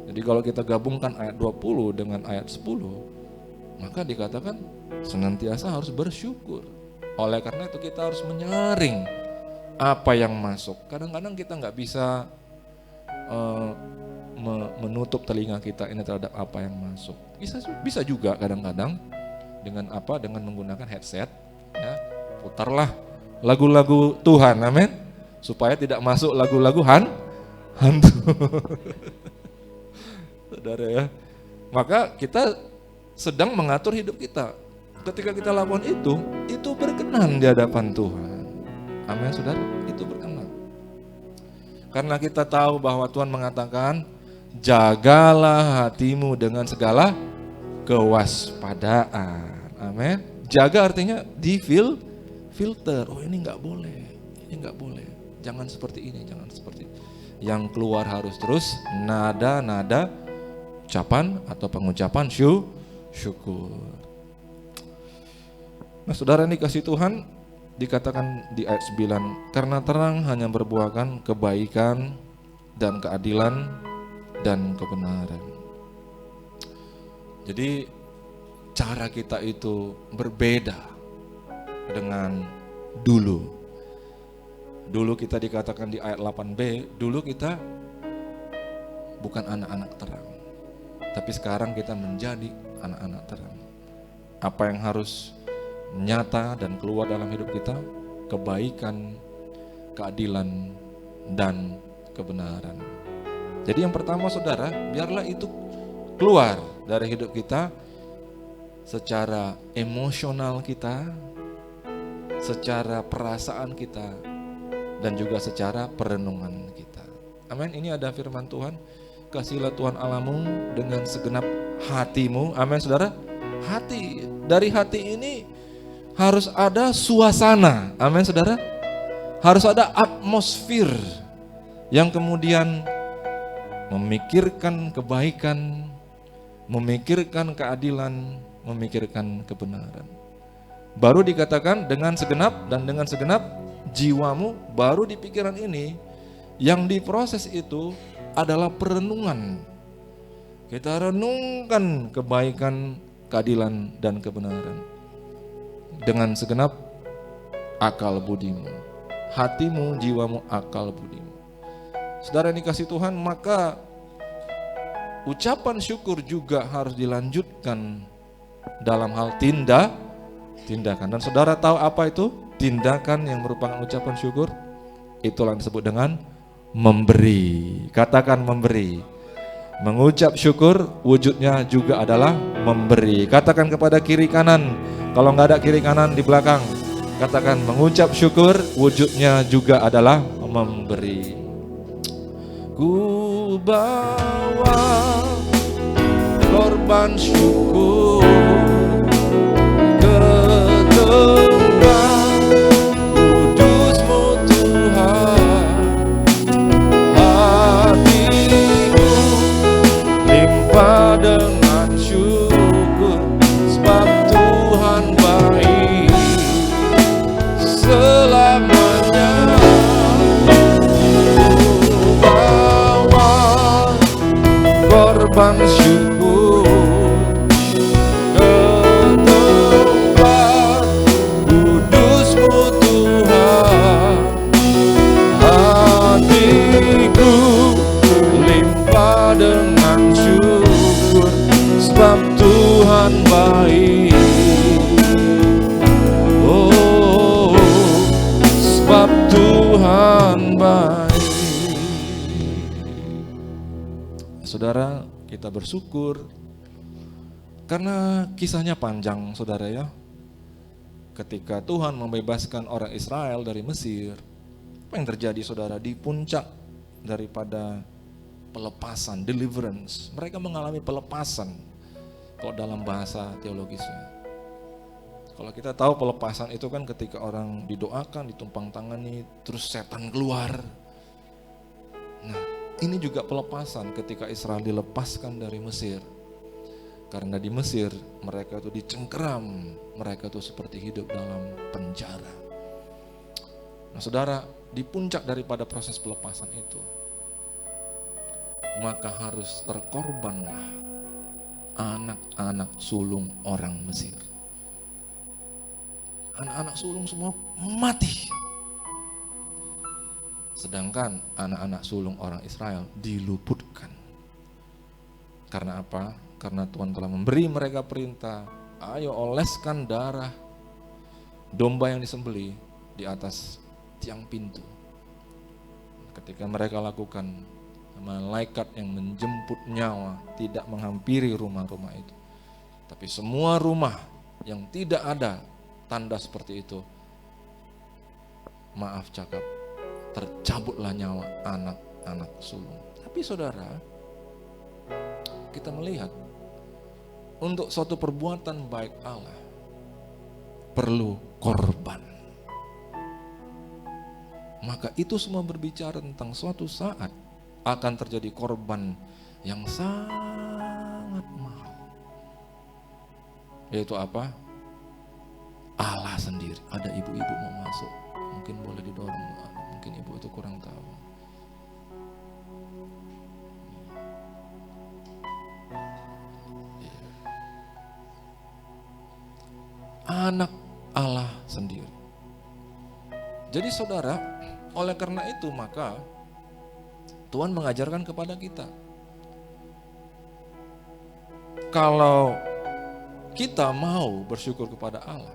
Jadi kalau kita gabungkan ayat 20 dengan ayat 10, maka dikatakan senantiasa harus bersyukur. Oleh karena itu kita harus menyaring apa yang masuk. Kadang-kadang kita nggak bisa menutup telinga kita ini terhadap apa yang masuk. Bisa juga kadang-kadang dengan menggunakan headset, ya, putarlah lagu-lagu Tuhan, amin, supaya tidak masuk lagu-lagu hantu. Saudara ya, maka kita sedang mengatur hidup kita. Ketika kita lakukan itu berkenan di hadapan Tuhan. Amin saudara, itu berkenan. Karena kita tahu bahwa Tuhan mengatakan, jagalah hatimu dengan segala kewaspadaan. Amin. Jaga artinya filter. Oh ini nggak boleh. Jangan seperti ini, jangan seperti ini. Yang keluar harus terus nada ucapan atau pengucapan syukur. Nah saudara, ini kasih Tuhan dikatakan di ayat 9, karena terang hanya berbuahkan kebaikan dan keadilan dan kebenaran. Jadi cara kita itu berbeda dengan dulu. Dulu kita dikatakan di ayat 8b, dulu kita bukan anak-anak terang. Tapi sekarang kita menjadi anak-anak terang. Apa yang harus nyata dan keluar dalam hidup kita? Kebaikan, keadilan, dan kebenaran. Jadi yang pertama saudara, biarlah itu keluar dari hidup kita secara emosional kita, secara perasaan kita, dan juga secara perenungan kita. Amin. Ini ada firman Tuhan, kasihilah Tuhan Allahmu dengan segenap hatimu. Amin saudara. Hati, dari hati ini harus ada suasana. Amin saudara. Harus ada atmosfer yang kemudian memikirkan kebaikan, memikirkan keadilan, memikirkan kebenaran. Baru dikatakan dengan segenap, dan dengan segenap jiwamu, baru di pikiran ini yang diproses itu adalah perenungan. Kita renungkan kebaikan, keadilan, dan kebenaran dengan segenap akal budimu, hatimu, jiwamu, akal budimu. Saudara yang dikasih Tuhan, maka ucapan syukur juga harus dilanjutkan dalam hal tindakan. Dan saudara tahu apa itu tindakan yang merupakan ucapan syukur? Itulah yang disebut dengan memberi. Katakan memberi. Mengucap syukur wujudnya juga adalah memberi. Katakan kepada kiri kanan, kalau nggak ada kiri kanan di belakang, katakan mengucap syukur wujudnya juga adalah memberi. Ku bawa korban syukur ke tempat kudus-Mu Tuhan. Hatiku limpah dengan syukur, sebab Tuhan baik. saudara, kita bersyukur karena kisahnya panjang, saudara ya. Ketika Tuhan membebaskan orang Israel dari Mesir, apa yang terjadi, saudara? Di puncak daripada pelepasan, deliverance, mereka mengalami pelepasan. Kalau dalam bahasa teologisnya, kalau kita tahu pelepasan itu kan ketika orang didoakan, ditumpang tangani, terus setan keluar. Nah, ini juga pelepasan ketika Israel dilepaskan dari Mesir. Karena di Mesir mereka itu dicengkeram, mereka itu seperti hidup dalam penjara. Nah, saudara, di puncak daripada proses pelepasan itu, maka harus terkorbanlah anak-anak sulung orang Mesir. Anak-anak sulung semua mati. Sedangkan anak-anak sulung orang Israel diluputkan. Karena apa? Karena Tuhan telah memberi mereka perintah, ayo oleskan darah domba yang disembelih di atas tiang pintu. Ketika mereka lakukan, malaikat yang menjemput nyawa tidak menghampiri rumah-rumah itu. Tapi semua rumah yang tidak ada tanda seperti itu, maaf cakap, tercabutlah nyawa anak-anak sulung. Tapi saudara, kita melihat untuk suatu perbuatan baik Allah perlu korban. Maka itu semua berbicara tentang suatu saat akan terjadi korban yang sangat mahal. Yaitu apa? Allah sendiri. Ada ibu-ibu mau masuk, mungkin boleh didorong, mungkin ibu itu kurang tahu. Anak Allah sendiri. Jadi saudara, oleh karena itu maka Tuhan mengajarkan kepada kita, kalau kita mau bersyukur kepada Allah,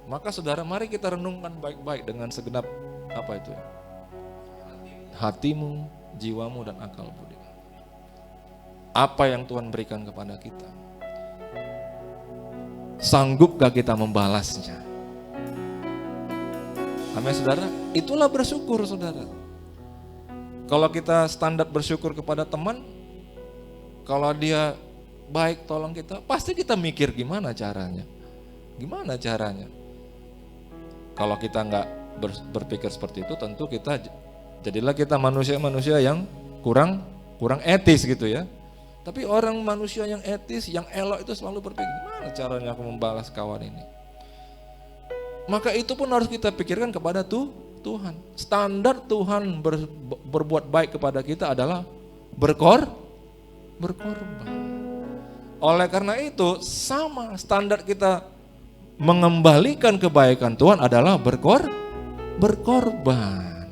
maka saudara, mari kita renungkan baik-baik dengan segenap apa itu ya? Hatimu, jiwamu, dan akal budi. Apa yang Tuhan berikan kepada kita? Sanggupkah kita membalasnya? Amin, saudara. Itulah bersyukur, saudara. Kalau kita standar bersyukur kepada teman, kalau dia baik tolong kita, pasti kita mikir gimana caranya. Gimana caranya? Kalau kita nggak berpikir seperti itu, tentu jadilah kita manusia-manusia yang kurang etis gitu ya. Tapi orang manusia yang etis, yang elok itu selalu berpikir, gimana caranya aku membalas kawan ini? Maka itu pun harus kita pikirkan kepada Tuhan. Standar Tuhan berbuat baik kepada kita adalah berkorban. Oleh karena itu, sama standar kita mengembalikan kebaikan Tuhan adalah berkorban.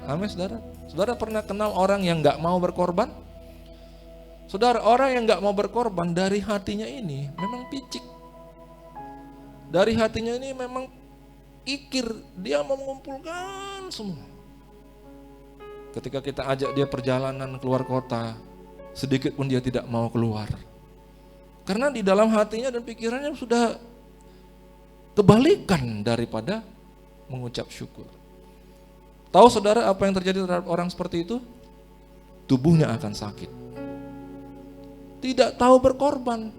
Amin, saudara. Saudara pernah kenal orang yang gak mau berkorban? Saudara, orang yang gak mau berkorban dari hatinya ini memang picik. Dari hatinya ini memang ikir, dia mau mengumpulkan semua. Ketika kita ajak dia perjalanan keluar kota, sedikit pun dia tidak mau keluar. Karena di dalam hatinya dan pikirannya sudah kebalikan daripada mengucap syukur. Tahu saudara apa yang terjadi terhadap orang seperti itu? Tubuhnya akan sakit. Tidak tahu berkorban.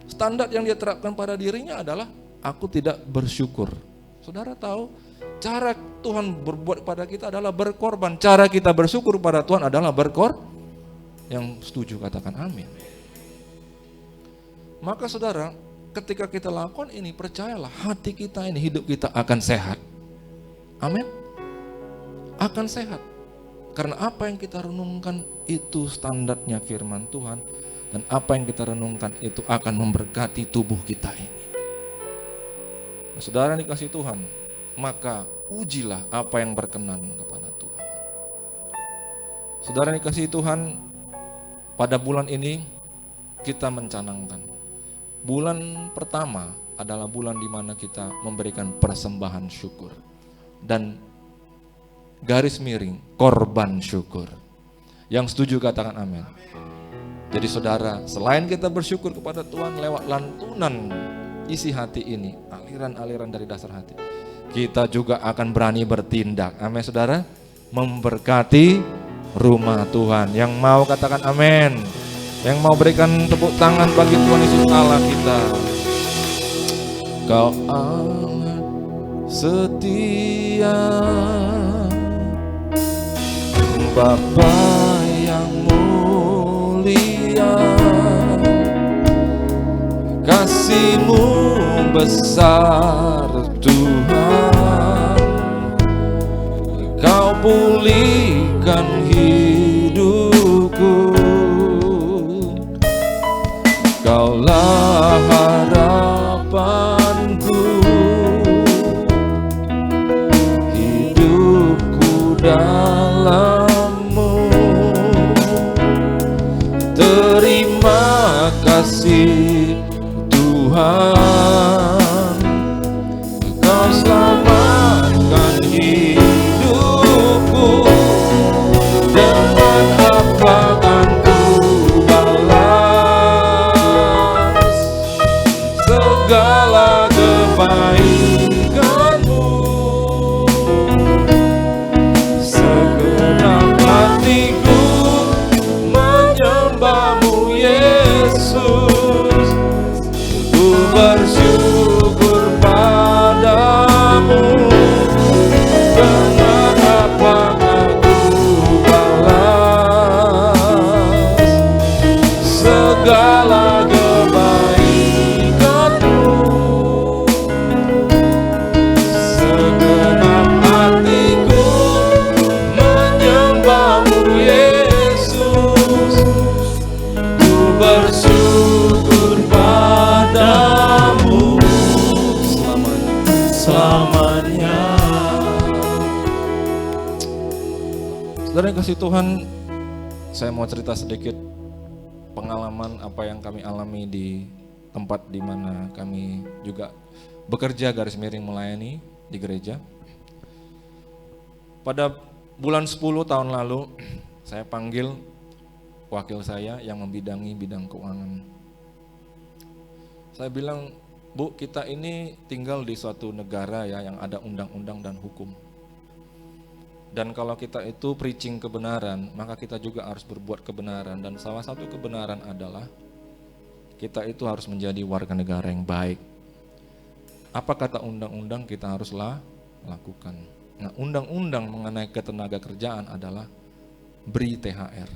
Standar yang dia terapkan pada dirinya adalah aku tidak bersyukur. Saudara tahu, cara Tuhan berbuat pada kita adalah berkorban. Cara kita bersyukur pada Tuhan adalah Yang setuju katakan amin. Maka saudara, ketika kita lakukan ini, percayalah hati kita ini, hidup kita akan sehat. Amin. Akan sehat. Karena apa yang kita renungkan itu standarnya firman Tuhan. Dan apa yang kita renungkan itu akan memberkati tubuh kita ini. Nah, saudara dikasih Tuhan, maka ujilah apa yang berkenan kepada Tuhan. Saudara dikasih Tuhan, pada bulan ini kita mencanangkan. Bulan pertama adalah bulan di mana kita memberikan persembahan syukur. Dan garis miring, korban syukur. Yang setuju katakan amin. Jadi saudara, selain kita bersyukur kepada Tuhan lewat lantunan isi hati ini, aliran-aliran dari dasar hati, kita juga akan berani bertindak. Amin saudara. Memberkati rumah Tuhan. Yang mau katakan amin. Yang mau berikan tepuk tangan bagi Tuhan Yesus Allah kita. Kau Allah setia, Bapa yang mulia, kasih-Mu besar Tuhan. Kau pulihkan hidupku, Kaulah harapanku, hidupku dalam-Mu. Terima kasih Tuhan, Kau selamatkan hidupku. Dengan apa akan ku balas segala kebaikan-Mu? Segenap hatiku menyembah-Mu Yesus. Ku bersyukur padamu. Dengan apakah ku balas segala kebaikan-Mu? Segenap hatiku menyembah-Mu Yesus. Ku bersyukur padamu selamanya. Saudara yang kasih Tuhan, saya mau cerita sedikit pengalaman apa yang kami alami di tempat di mana kami juga bekerja garis miring melayani di gereja. Pada bulan 10 tahun lalu, saya panggil wakil saya yang membidangi bidang keuangan. Saya bilang, Bu, kita ini tinggal di suatu negara ya yang ada undang-undang dan hukum. Dan kalau kita itu preaching kebenaran, maka kita juga harus berbuat kebenaran. Dan salah satu kebenaran adalah kita itu harus menjadi warga negara yang baik. Apa kata undang-undang kita haruslah lakukan. Nah, undang-undang mengenai ketenaga kerjaan adalah beri THR.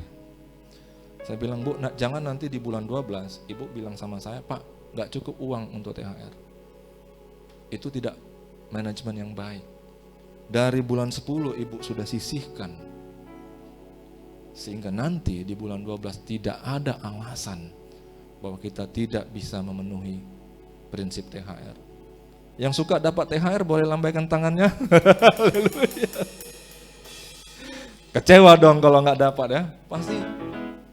Saya bilang, Bu, jangan nanti di bulan 12 Ibu bilang sama saya, Pak, gak cukup uang untuk THR. Itu tidak manajemen yang baik. Dari bulan 10 Ibu sudah sisihkan, sehingga nanti di bulan 12 tidak ada alasan bahwa kita tidak bisa memenuhi prinsip THR. Yang suka dapat THR boleh lambaikan tangannya. Haleluya. Kecewa dong kalau gak dapat ya. Pasti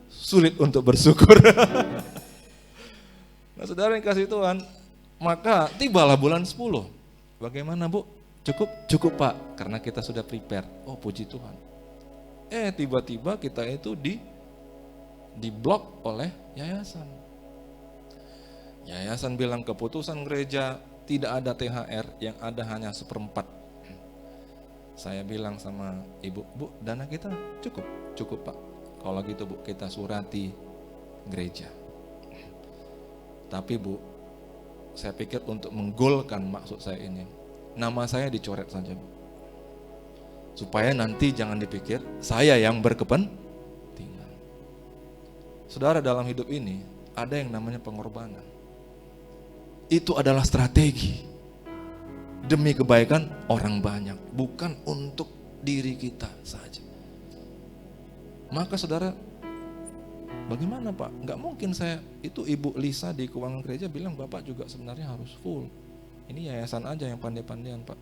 sulit untuk bersyukur. Nah, saudara yang kasih Tuhan, maka tibalah bulan 10. Bagaimana, Bu? Cukup? Cukup, Pak, karena kita sudah prepare. Oh, puji Tuhan. Tiba-tiba kita itu diblok oleh yayasan. Yayasan bilang keputusan gereja tidak ada THR, yang ada hanya 1/4. Saya bilang sama Ibu, Bu, dana kita cukup? Cukup, Pak. Kalau gitu, Bu, kita surati gereja. Tapi, Bu, saya pikir untuk menggolkan maksud saya ini, nama saya dicoret saja, Bu. Supaya nanti jangan dipikir saya yang berkepentingan. Saudara, dalam hidup ini ada yang namanya pengorbanan. Itu adalah strategi demi kebaikan orang banyak, bukan untuk diri kita saja. Maka saudara, bagaimana, Pak? Nggak mungkin saya, itu Ibu Lisa di keuangan gereja bilang Bapak juga sebenarnya harus full. Ini yayasan aja yang pandai-pandaian, Pak.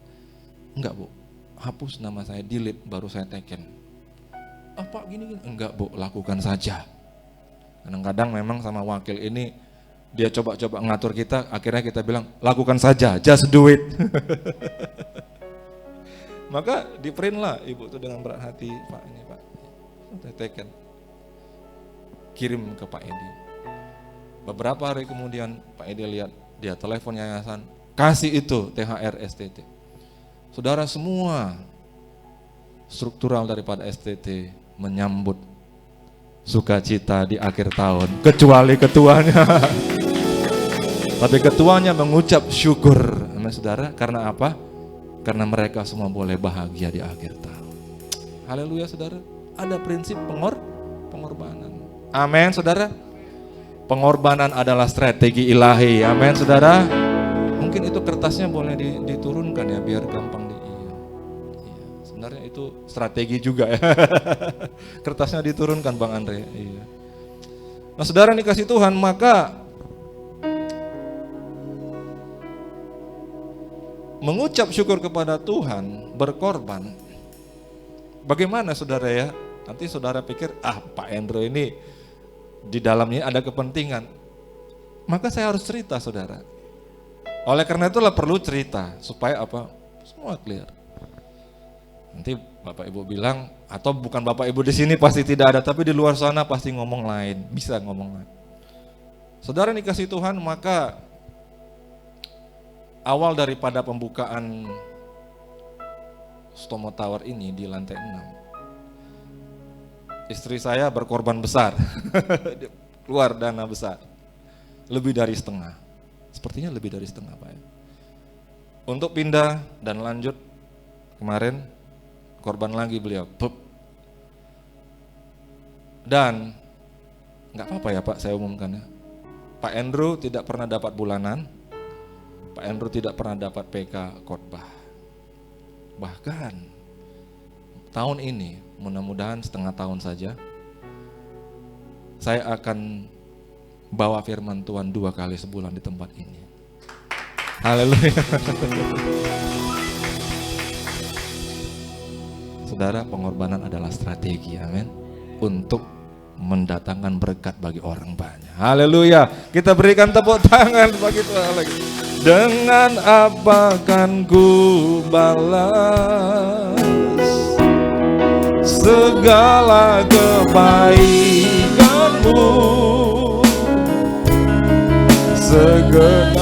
Enggak, Bu, hapus nama saya, delete, baru saya teken. Pak, gini. Enggak, Bu, lakukan saja. Kadang-kadang memang sama wakil ini, dia coba-coba ngatur kita, akhirnya kita bilang, lakukan saja, just do it. Maka di print lah Ibu tuh dengan berat hati, Pak, ini Pak, saya teken. kirim ke Pak Edi. Beberapa hari kemudian Pak Edi lihat, dia telepon yayasan, kasih itu THR STT. Saudara, semua struktural daripada STT menyambut sukacita di akhir tahun, kecuali ketuanya. Tapi ketuanya mengucap syukur, saudara, karena apa? Karena mereka semua boleh bahagia di akhir tahun. Haleluya, saudara. Ada prinsip pengorbanan. Amin, saudara. Pengorbanan adalah strategi ilahi. Amin, saudara. Mungkin itu kertasnya boleh diturunkan ya, biar gampang iya. Sebenarnya itu strategi juga ya. Kertasnya diturunkan, Bang Andre. Iya. Nah, saudara dikasih Tuhan, maka mengucap syukur kepada Tuhan, berkorban. Bagaimana saudara ya? Nanti saudara pikir, Pak Endro ini di dalamnya ada kepentingan. Maka saya harus cerita, saudara. Oleh karena itulah perlu cerita supaya apa? Semua clear. Nanti Bapak Ibu bilang, atau bukan Bapak Ibu di sini pasti tidak ada, tapi di luar sana pasti ngomong lain, bisa ngomong lain. Saudara dikasih Tuhan, maka awal daripada pembukaan Stomo Tower ini di lantai 6, istri saya berkorban besar, keluar dana besar, lebih dari setengah, sepertinya lebih dari setengah Pak ya. Untuk pindah dan lanjut, kemarin korban lagi beliau, dan nggak apa-apa ya Pak, saya umumkan ya, Pak Andrew tidak pernah dapat bulanan, Pak Andrew tidak pernah dapat PK khotbah. Bahkan tahun ini, mudah-mudahan setengah tahun saja, saya akan bawa firman Tuhan 2 kali sebulan di tempat ini. Haleluya. Saudara, pengorbanan adalah strategi, amin, untuk mendatangkan berkat bagi orang banyak. Haleluya. Kita berikan tepuk tangan bagi Tuhan lagi. Dengan apa kan ku balas segala kebaikanmu, segenap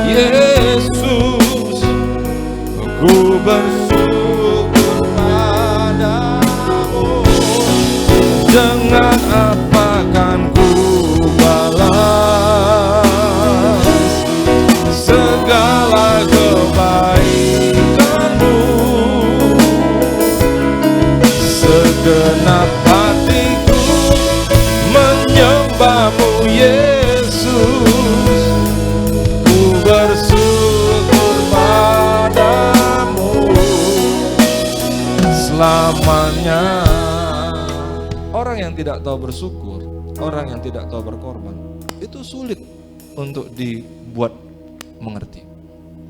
Yesus, ku bersyukur padamu. Dengan apa kan ku balas segala kebaikanmu, segenap hatiku menyembahmu Yesus, ku bersyukur padamu selamanya. Orang yang tidak tahu bersyukur, orang yang tidak tahu berkorban, itu sulit untuk dibuat mengerti.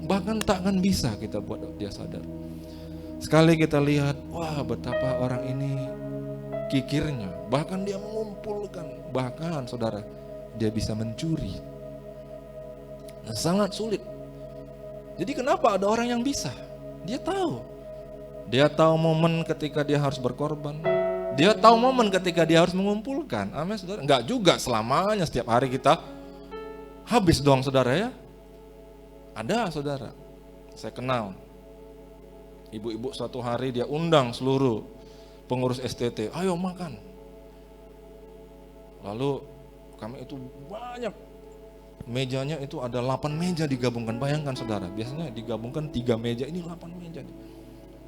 Bahkan takkan bisa kita buat dia sadar. Sekali kita lihat, wah betapa orang ini kikirnya, bahkan dia mengumpulkan, bahkan saudara, dia bisa mencuri. Nah, sangat sulit. Jadi kenapa ada orang yang bisa? Dia tahu momen ketika dia harus berkorban. Dia tahu momen ketika dia harus mengumpulkan. Amin, saudara. Enggak juga selamanya setiap hari kita habis doang, saudara ya. Ada, saudara. Saya kenal ibu-ibu suatu hari dia undang seluruh pengurus STT, ayo makan. Lalu kami itu banyak, mejanya itu ada 8 meja digabungkan. Bayangkan saudara, biasanya digabungkan 3 meja, ini 8 meja.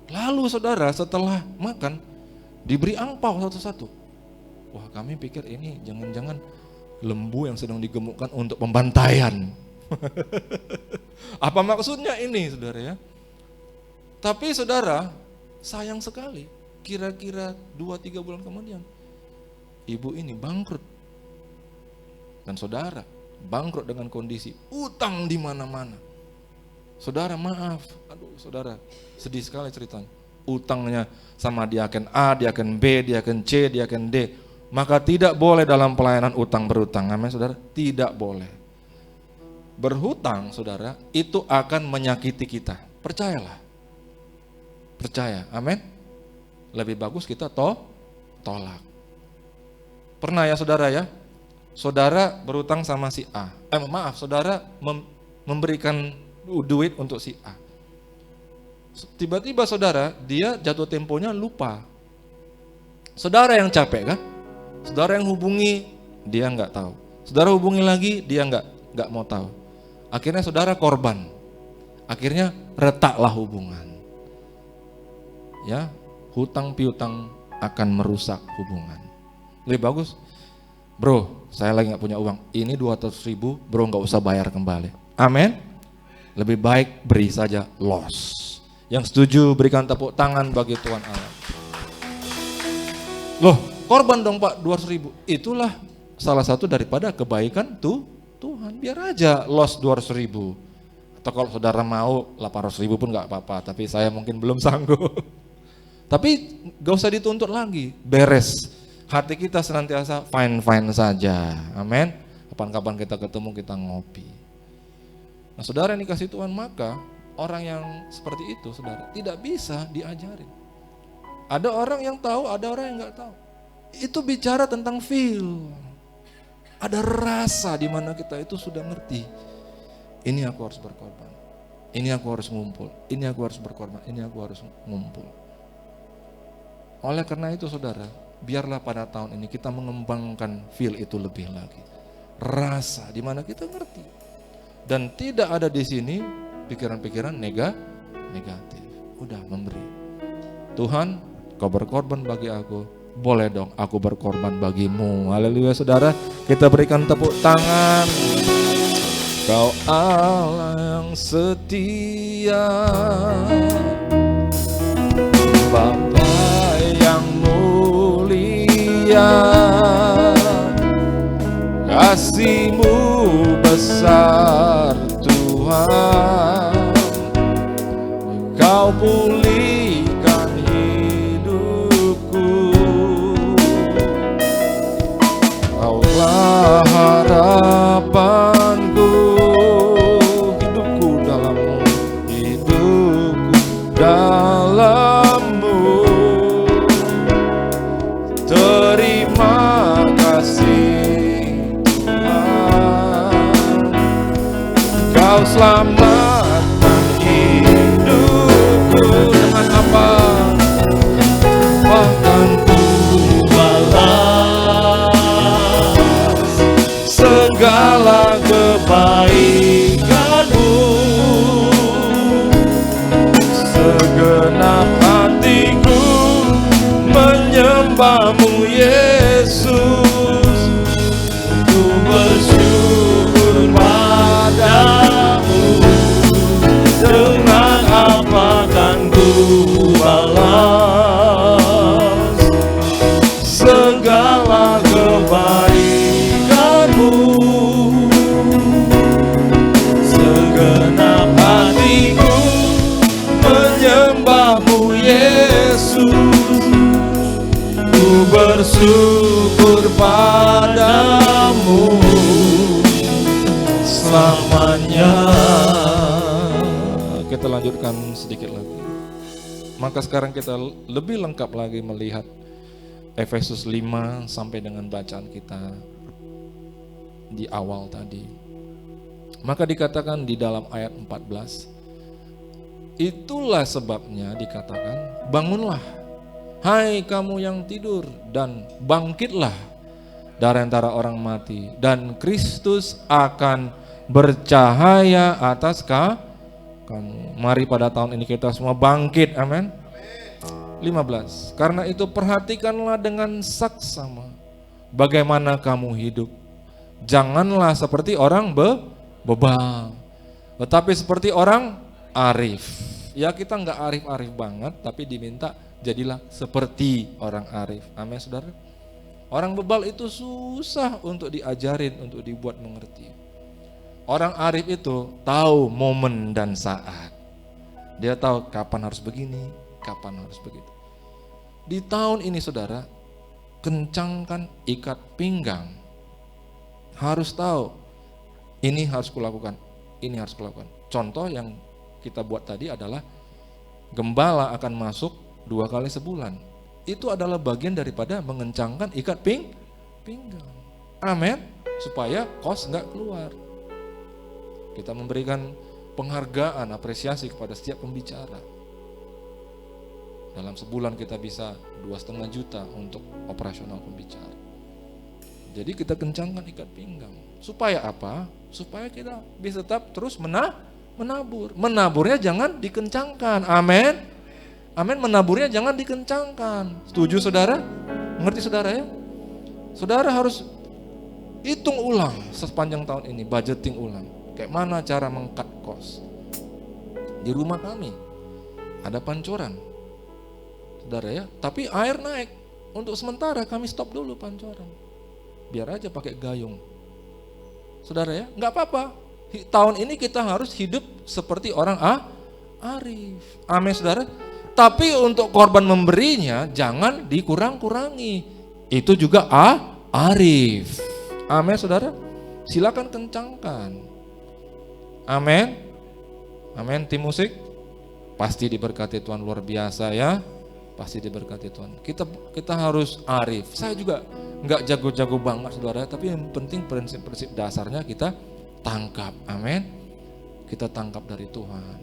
Lalu saudara setelah makan diberi angpau satu-satu. Wah, kami pikir ini jangan-jangan lembu yang sedang digemukkan untuk pembantaian. Apa maksudnya ini, saudara ya? Tapi saudara, sayang sekali, kira-kira 2-3 bulan kemudian ibu ini bangkrut. Dan saudara, bangkrut dengan kondisi utang di mana-mana. Saudara, maaf, aduh saudara, sedih sekali ceritanya. Utangnya sama diaken A, diaken B, diaken C, diaken D. Maka tidak boleh dalam pelayanan utang berhutang. Amin, saudara, tidak boleh. Berhutang, saudara, itu akan menyakiti kita. Percayalah. Percaya, amin. lebih bagus kita tolak. Pernah ya saudara ya, saudara berutang sama si A, saudara memberikan duit untuk si A. Tiba-tiba saudara, dia jatuh temponya lupa. Saudara yang capek kan? Saudara yang hubungi, dia nggak tahu. Saudara hubungi lagi, dia nggak mau tahu. Akhirnya saudara korban. Akhirnya retaklah hubungan. Ya, hutang piutang akan merusak hubungan. Lebih bagus, bro, saya lagi nggak punya uang. Ini 200.000, bro nggak usah bayar kembali. Amin. Lebih baik beri saja loss. Yang setuju berikan tepuk tangan bagi Tuhan Allah. Loh, korban dong Pak 200.000. Itulah salah satu daripada kebaikan Tuhan. Biar aja loss 200.000. Atau kalau saudara mau 800.000 pun nggak apa-apa. Tapi saya mungkin belum sanggup. Tapi gak usah dituntut lagi. Beres. Hati kita senantiasa fine-fine saja. Amin. Kapan-kapan kita ketemu kita ngopi. Nah saudara yang dikasih Tuhan, maka orang yang seperti itu saudara tidak bisa diajarin. Ada orang yang tahu, ada orang yang nggak tahu. Itu bicara tentang feel. Ada rasa di mana kita itu sudah ngerti. Ini aku harus berkorban. Ini aku harus ngumpul. Ini aku harus berkorban. Ini aku harus ngumpul. Oleh karena itu saudara, biarlah pada tahun ini kita mengembangkan feel itu lebih lagi. Rasa di mana kita ngerti. Dan tidak ada di sini pikiran-pikiran negatif. Udah memberi. Tuhan, kau berkorban bagi aku. Boleh dong aku berkorban bagimu. Haleluya saudara. Kita berikan tepuk tangan. Kau Allah yang setia, Bapa yang mulia, kasih-Mu besar Tuhan. Kau pulihkan hidupku, Kaulah harapanku, hidupku dalam-Mu, hidupku dalam-Mu. Terima kasih Tuhan, Kau selamatkan hidupku. Dengan apa? Bahkan ku balas segala kebaikan-Mu. Segenap hatiku menyembah-Mu Yesus. Ku bersyukur padamu. Dengan apa kan ku balas segala kebaikan-Mu. Segenap hatiku menyembah-Mu Yesus. Ku bersyukur padamu selamanya. Kita lanjutkan sedikit lagi. Maka sekarang kita lebih lengkap lagi melihat Efesus 5 sampai dengan bacaan kita di awal tadi. Maka dikatakan di dalam ayat 14, itulah sebabnya dikatakan, bangunlah hai kamu yang tidur, dan bangkitlah dari antara orang mati, dan Kristus akan bercahaya atas kamu. Mari pada tahun ini kita semua bangkit, amin. 15, karena itu perhatikanlah dengan saksama bagaimana kamu hidup. Janganlah seperti orang bebal, tetapi seperti orang arif. Ya kita nggak arif-arif banget, tapi diminta jadilah seperti orang arif. Amin saudara. Orang bebal itu susah untuk diajarin, untuk dibuat mengerti. Orang arif itu tahu momen dan saat. Dia tahu kapan harus begini, kapan harus begitu. Di tahun ini saudara, kencangkan ikat pinggang. Harus tahu, ini harus kulakukan, ini harus kulakukan. Contoh yang kita buat tadi adalah gembala akan masuk 2 kali sebulan. itu adalah bagian daripada mengencangkan ikat pinggang. Amin. Supaya kos nggak keluar. Kita memberikan penghargaan, apresiasi kepada setiap pembicara. Dalam sebulan kita bisa 2,5 juta untuk operasional pembicara. Jadi kita kencangkan ikat pinggang. Supaya apa? Supaya kita bisa tetap terus menabur. Menaburnya jangan dikencangkan. Amin. Amin. Menaburnya jangan dikencangkan. Setuju saudara? Mengerti saudara ya? Saudara harus hitung ulang sepanjang tahun ini, budgeting ulang. Kayak mana cara meng-cut cost. Di rumah kami ada pancoran, saudara ya. Tapi air naik. Untuk sementara kami stop dulu pancoran. Biar aja pakai gayung. Saudara ya, nggak apa-apa. Tahun ini kita harus hidup seperti orang arif. Amin saudara. Tapi untuk korban memberinya jangan dikurang-kurangi. Itu juga arif. Amin saudara. Silakan kencangkan. Amin. Amin. Tim musik pasti diberkati Tuhan luar biasa ya. Pasti diberkati Tuhan. Kita harus arif. Saya juga nggak jago-jago banget saudara, tapi yang penting prinsip-prinsip dasarnya kita tangkap. Amin. Kita tangkap dari Tuhan.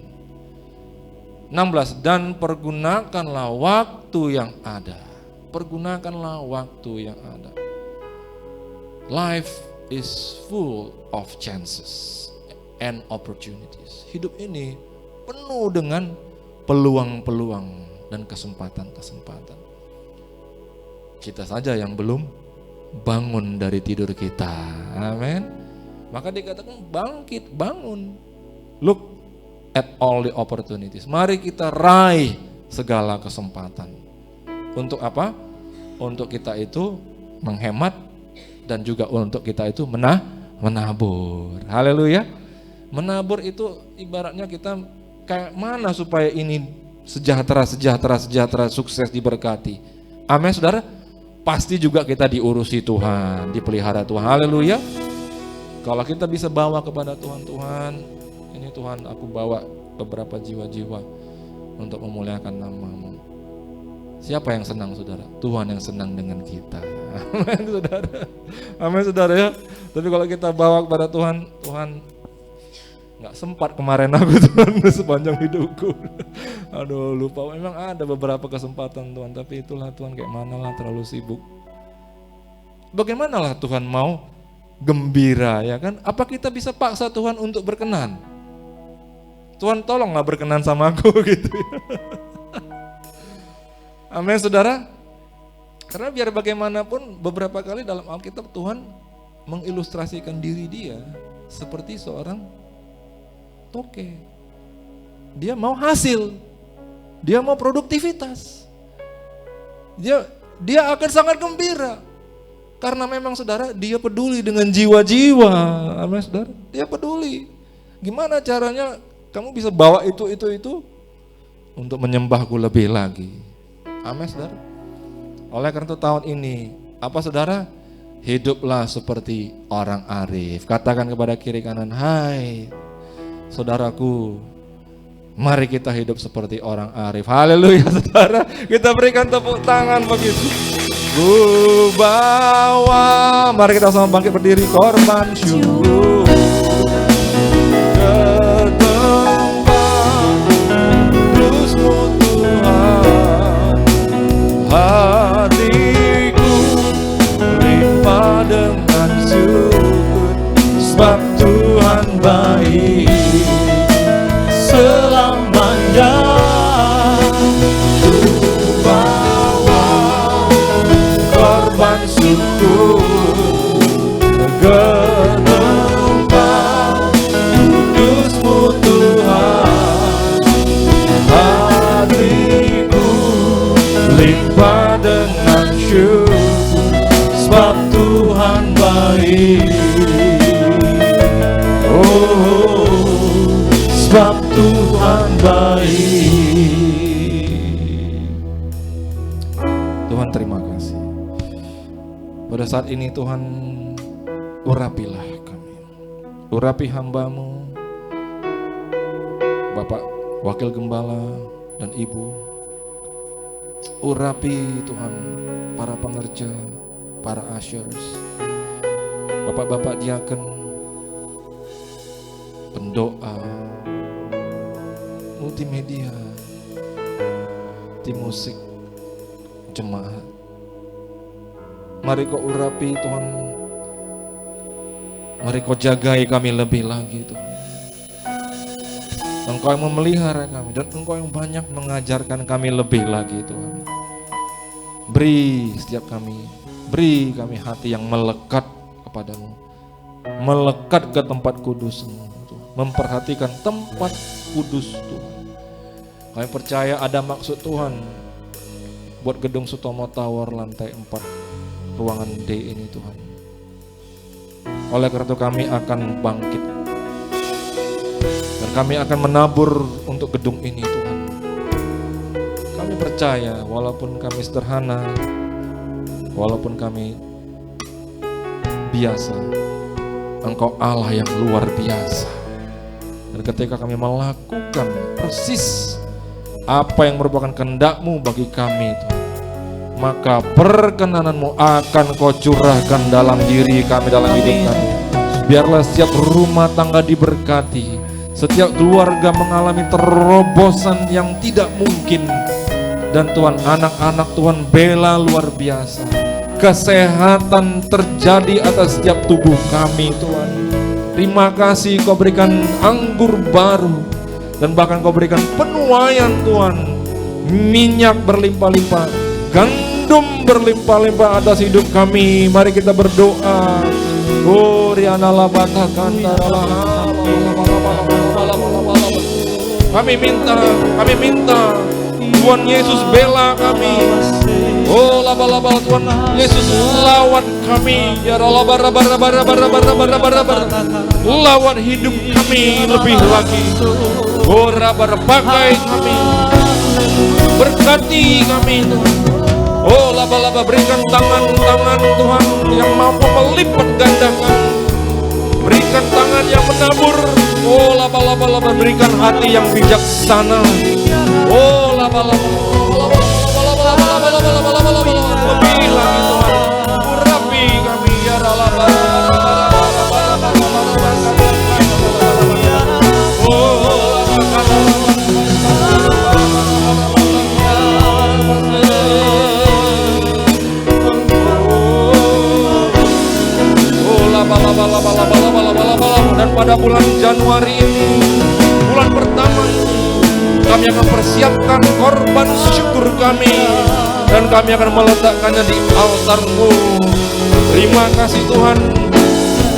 16. Dan pergunakanlah waktu yang ada. Pergunakanlah waktu yang ada. Life is full of chances and opportunities. Hidup ini penuh dengan peluang-peluang dan kesempatan-kesempatan. Kita saja yang belum bangun dari tidur kita. Amin. Maka dikatakan bangkit, bangun. Look at all the opportunities. Mari kita raih segala kesempatan. Untuk apa? Untuk kita itu menghemat dan juga untuk kita itu menabur. Haleluya. Menabur itu ibaratnya kita kayak mana supaya ini sejahtera, sukses, diberkati. Amin saudara. Pasti juga kita diurusi Tuhan, dipelihara Tuhan. Haleluya. Kalau kita bisa bawa kepada Tuhan, Tuhan, ini Tuhan aku bawa beberapa jiwa-jiwa untuk memuliakan nama-Mu. Siapa yang senang saudara? Tuhan yang senang dengan kita. Amin saudara. Amin saudara ya. Tapi kalau kita bawa kepada Tuhan, Tuhan nggak sempat kemarin aku Tuhan sepanjang hidupku. Aduh lupa, memang ada beberapa kesempatan Tuhan, tapi itulah Tuhan kayak mana lah, terlalu sibuk. Bagaimanalah Tuhan mau gembira ya kan? Apa kita bisa paksa Tuhan untuk berkenan? Tuhan tolonglah berkenan sama aku gitu ya. Amin saudara. Karena biar bagaimanapun beberapa kali dalam Alkitab Tuhan mengilustrasikan diri dia seperti seorang toke. Dia mau hasil, dia mau produktivitas, dia akan sangat gembira karena memang saudara dia peduli dengan jiwa-jiwa. Amin saudara, dia peduli. Gimana caranya kamu bisa bawa itu untuk menyembahku lebih lagi. Amin saudara. Oleh karena itu tahun ini apa saudara? Hiduplah seperti orang arif. Katakan kepada kiri kanan, hai saudaraku, mari kita hidup seperti orang arif. Haleluya saudara. Kita berikan tepuk tangan begitu. Ku bawa, mari kita sama bangkit berdiri, korban syukur ke tempat kudus-Mu Tuhan. Hatiku limpah dengan syukur, sebab Tuhan baik selamanya. Ku bawa korban syukur ke tempat kudus-Mu Tuhan. Hatiku limpah dengan syukur, sebab Tuhan baik. Sebab Tuhan baik. Tuhan terima kasih. Pada saat ini Tuhan urapilah kami. Urapi hamba-Mu, Bapak Wakil Gembala dan Ibu. Urapi Tuhan para pengerja, para ushers, bapak-bapak diaken, pendoa, multimedia, tim musik, jemaat. Mari Kau urapi Tuhan, mari Kau jagai kami lebih lagi Tuhan. Engkau yang memelihara kami dan Engkau yang banyak mengajarkan kami lebih lagi Tuhan. Beri setiap kami, beri kami hati yang melekat kepadamu, melekat ke tempat kudus-Mu, memperhatikan tempat kudus Tuhan. Kami percaya ada maksud Tuhan buat gedung Sutomo Tower lantai 4 ruangan D ini Tuhan. Oleh karena itu kami akan bangkit dan kami akan menabur untuk gedung ini Tuhan. Kami percaya walaupun kami sederhana, walaupun kami biasa, Engkau Allah yang luar biasa. Dan ketika kami melakukan persis apa yang merupakan kehendak-Mu bagi kami Tuhan, maka perkenanan-Mu akan Kau curahkan dalam diri kami, dalam hidup kami. Biarlah setiap rumah tangga diberkati, setiap keluarga mengalami terobosan yang tidak mungkin. Dan Tuhan, anak-anak Tuhan bela luar biasa. Kesehatan terjadi atas setiap tubuh kami Tuhan. Terima kasih Kau berikan anggur baru, dan bahkan Kau berikan penuaian Tuhan, minyak berlimpah-limpah, gandum berlimpah-limpah atas hidup kami. Mari kita berdoa. Kami minta Tuhan Yesus bela kami. Oh laba-laba Tuhan Yesus lawan kami. Ya lawan hidup kami lebih lagi. Oh pakai kami, berkati kami Tuhan. Oh laba-laba berikan tangan-tangan Tuhan yang mampu melipat gandakan, berikan tangan yang menabur. Oh laba-laba berikan hati yang bijaksana. Oh laba-laba lebih lagi Tuhan, urapi kami ya laba. Dan pada bulan Januari ini, bulan pertama ini, kami akan persiapkan korban syukur kami, dan kami akan meletakkannya di altar-Mu. Terima kasih Tuhan,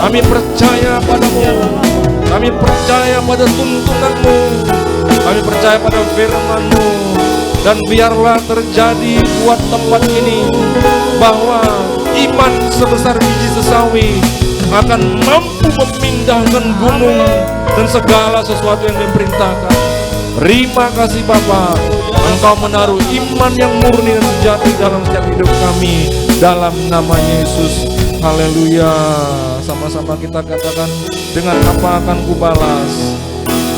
kami percaya padamu, kami percaya pada tuntunan-Mu, kami percaya pada firman-Mu. Dan biarlah terjadi buat tempat ini bahwa iman sebesar biji sesawi akan mampu memindahkan gunung dan segala sesuatu yang diperintahkan. Terima kasih Bapa, Engkau menaruh iman yang murni dan sejati dalam setiap hidup kami, dalam nama Yesus. Haleluya. Sama-sama kita katakan, dengan apa akan kubalas?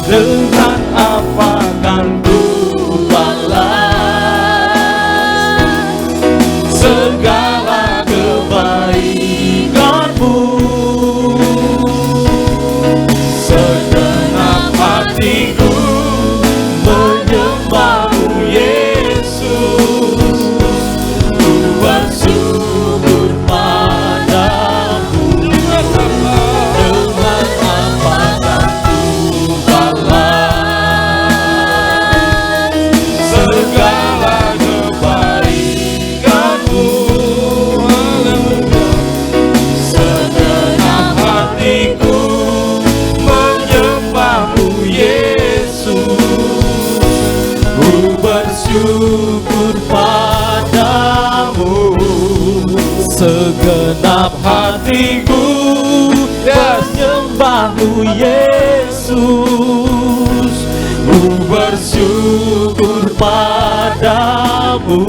Dengan apa akan kubalas segala kebaikan-Mu? Segenap hatiku menyembah-Mu Yesus, ku bersyukur padamu. Dengan apa akan kubalas segala kebaikan-Mu? Segenap hatiku menyembah-Mu Yesus, ku bersyukur padamu. Segenap hatiku menyembah-Mu Yesus, ku bersyukur padamu.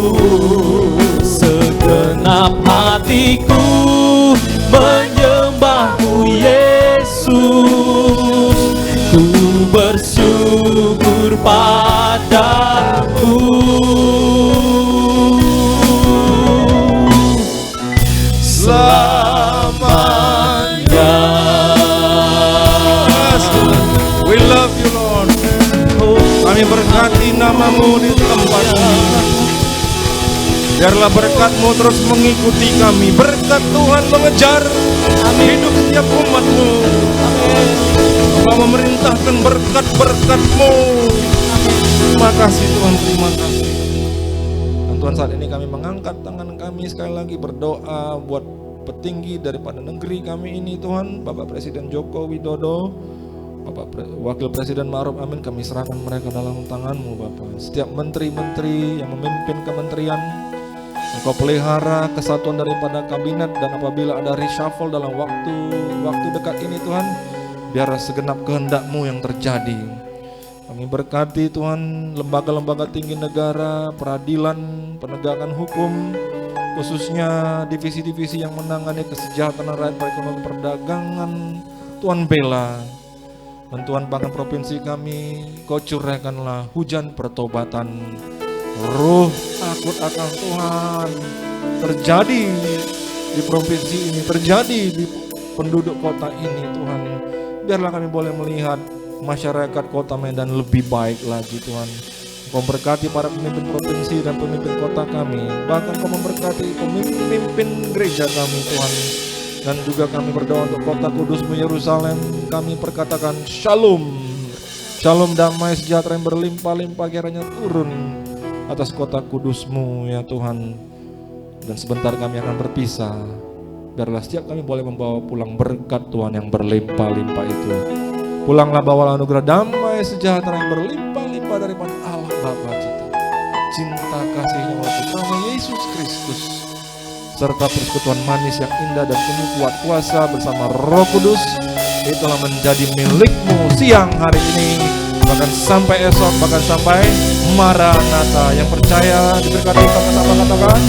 Segenap hatiku menyembah-Mu Yesus, ku bersyukur padamu. kuasamu di tempat ini. Biarlah berkat-Mu terus mengikuti kami. Berkat Tuhan mengejar hidup setiap umat-Mu. Engkau memerintahkan berkat-berkat-Mu. Terima kasih Tuhan, terima kasih. Dan Tuhan, saat ini kami mengangkat tangan kami sekali lagi berdoa buat petinggi daripada negeri kami ini Tuhan, Bapak Presiden Joko Widodo, Bapak Wakil Presiden Ma'ruf Amin, kami serahkan mereka dalam tangan-Mu Bapak. Setiap menteri-menteri yang memimpin kementerian, Engkau pelihara kesatuan daripada kabinet, dan apabila ada reshuffle dalam waktu dekat ini Tuhan, biar segenap kehendak-Mu yang terjadi. Kami berkati Tuhan lembaga-lembaga tinggi negara, peradilan, penegakan hukum, khususnya divisi-divisi yang menangani kesejahteraan rakyat, perekonomian, perdagangan. Tuhan bela. Dan Tuhan, bahkan provinsi kami, Kau curahkanlah hujan pertobatan, roh takut akan Tuhan terjadi di provinsi ini, terjadi di penduduk kota ini Tuhan. Biarlah kami boleh melihat masyarakat kota Medan lebih baik lagi Tuhan. Kau berkati para pemimpin provinsi dan pemimpin kota kami. Bahkan Kau memberkati pemimpin gereja kami Tuhan. Dan juga kami berdoa untuk kota kudus-Mu Yerusalem. Kami perkatakan shalom. Shalom, damai sejahtera yang berlimpah-limpah kiranya turun atas kota kudus-Mu ya Tuhan. Dan sebentar kami akan berpisah. Biarlah setiap kami boleh membawa pulang berkat Tuhan yang berlimpah-limpah itu. Pulanglah bawalah anugerah damai sejahtera yang berlimpah-limpah daripada Allah Bapa kita, cinta kasih-Nya oleh Putra Yesus Kristus, serta persekutuan manis yang indah dan penuh kuat kuasa bersama Roh Kudus, itulah menjadi milik-Mu siang hari ini, bahkan sampai esok, bahkan sampai Maranatha. Yang percaya diberkati katakan amin.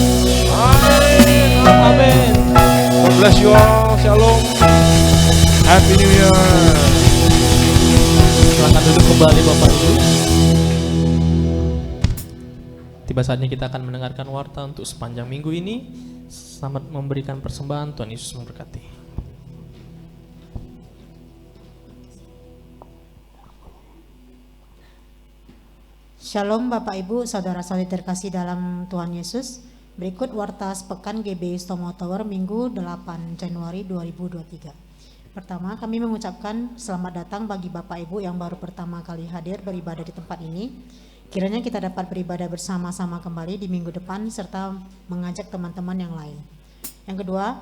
Amin. God bless you all. Shalom. Happy New Year. Silakan duduk kembali Bapak Ibu. Tiba saatnya kita akan mendengarkan warta untuk sepanjang minggu ini. Selamat memberikan persembahan. Tuhan Yesus memberkati. Shalom Bapak Ibu, saudara-saudari terkasih dalam Tuhan Yesus. Berikut warta sepekan GBI Stomo Tower Minggu 8 Januari 2023. Pertama, kami mengucapkan selamat datang bagi Bapak Ibu yang baru pertama kali hadir beribadah di tempat ini. Kiranya kita dapat beribadah bersama-sama kembali di minggu depan serta mengajak teman-teman yang lain. Yang kedua,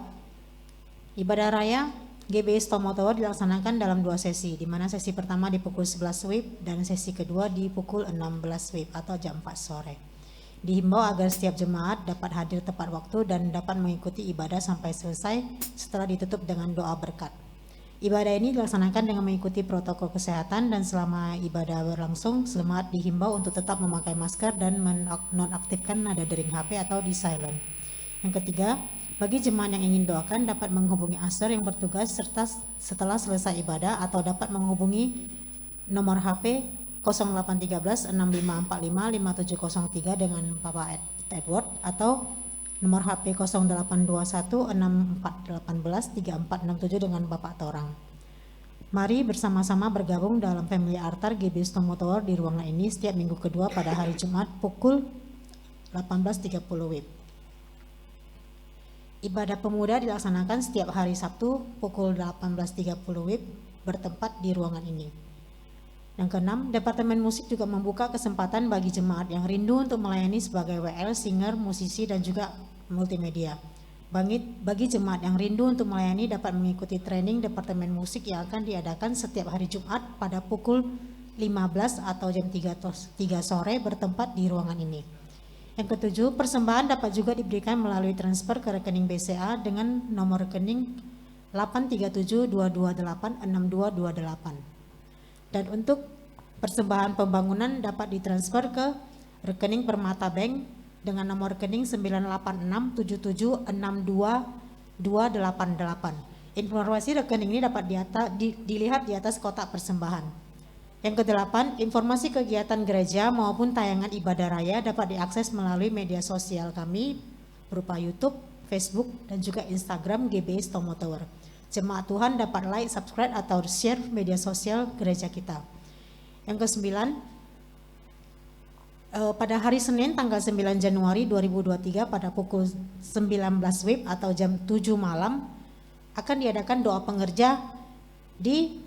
ibadah raya GBI Stomo Tower dilaksanakan dalam 2 sesi, di mana sesi pertama di pukul 11 WIB dan sesi kedua di pukul 16 WIB atau jam 4 sore. Dihimbau agar setiap jemaat dapat hadir tepat waktu dan dapat mengikuti ibadah sampai selesai setelah ditutup dengan doa berkat. Ibadah ini dilaksanakan dengan mengikuti protokol kesehatan, dan selama ibadah berlangsung, jemaat dihimbau untuk tetap memakai masker dan menonaktifkan nada dering HP atau di silent. Yang ketiga, bagi jemaat yang ingin doakan dapat menghubungi Aser yang bertugas serta setelah selesai ibadah, atau dapat menghubungi nomor HP 0813 6545 5703 dengan Bapak Edward, atau nomor HP 0821 6418 3467 dengan Bapak Torang. Mari bersama-sama bergabung dalam Family Altar GBI Stomo Tower di ruangan ini setiap minggu kedua pada hari Jumat pukul 18.30 WIB. Ibadah pemuda dilaksanakan setiap hari Sabtu pukul 18.30 WIB bertempat di ruangan ini. Yang keenam, Departemen Musik juga membuka kesempatan bagi jemaat yang rindu untuk melayani sebagai WL, singer, musisi, dan juga multimedia. Bagi jemaat yang rindu untuk melayani dapat mengikuti training Departemen Musik yang akan diadakan setiap hari Jumat pada pukul 15 atau jam 3 sore bertempat di ruangan ini. Yang ketujuh, persembahan dapat juga diberikan melalui transfer ke rekening BCA dengan nomor rekening 83722862228. Dan untuk persembahan pembangunan dapat ditransfer ke rekening Permata Bank dengan nomor rekening 98677622288. Informasi rekening ini dapat dilihat di atas kotak persembahan. Yang kedelapan, informasi kegiatan gereja maupun tayangan ibadah raya dapat diakses melalui media sosial kami berupa YouTube, Facebook, dan juga Instagram GBI Stomo Tower. Jemaat Tuhan dapat like, subscribe, atau share media sosial gereja kita. Yang kesembilan, pada hari Senin tanggal 9 Januari 2023 pada pukul 19 WIB atau jam 7 malam akan diadakan doa pengerja di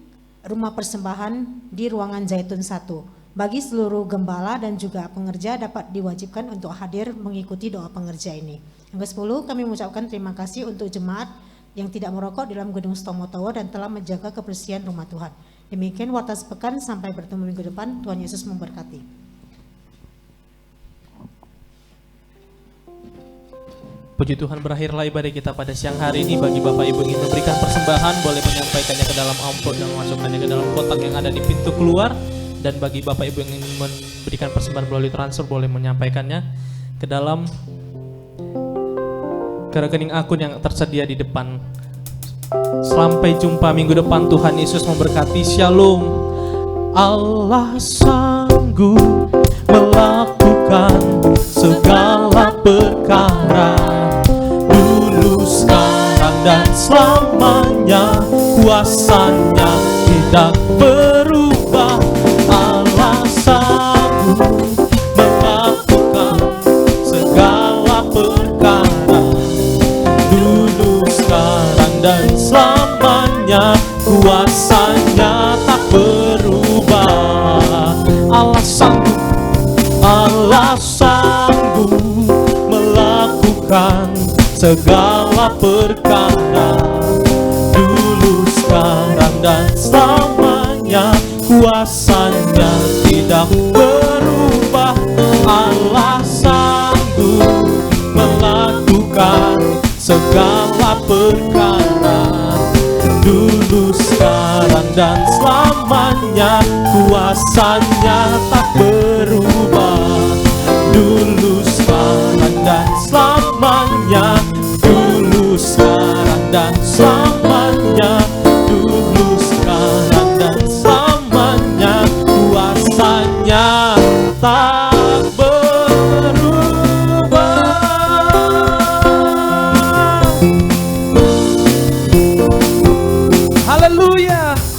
rumah persembahan di ruangan Zaitun 1. Bagi seluruh gembala dan juga pengerja dapat diwajibkan untuk hadir mengikuti doa pengerja ini. Yang ke-10, kami mengucapkan terima kasih untuk jemaat yang tidak merokok dalam gedung Stomo Tower dan telah menjaga kebersihan rumah Tuhan. Demikian warta sepekan, sampai bertemu minggu depan. Tuhan Yesus memberkati. Puji Tuhan, berakhirlah ibadah kita pada siang hari ini. Bagi Bapak Ibu yang ingin memberikan persembahan, boleh menyampaikannya ke dalam amplop dan memasukkannya ke dalam kotak yang ada di pintu keluar. Dan bagi Bapak Ibu yang ingin memberikan persembahan melalui transfer, boleh menyampaikannya ke dalam rekening akun yang tersedia di depan. Sampai jumpa minggu depan. Tuhan Yesus memberkati. Shalom. Allah sanggup melakukan segala perkara, dulu, sekarang, dan selamanya. Kuasanya tidak berubah. Allah sanggup melakukan segala perkara, dulu, sekarang, dan selamanya. Kuasanya tak berubah. Allah sanggup melakukan segala perkara, dulu, sekarang, dan selamanya. Kuasanya tidak berubah. Allah sanggup melakukan segala perkara, dulu, sekarang, dan selamanya. Kuasanya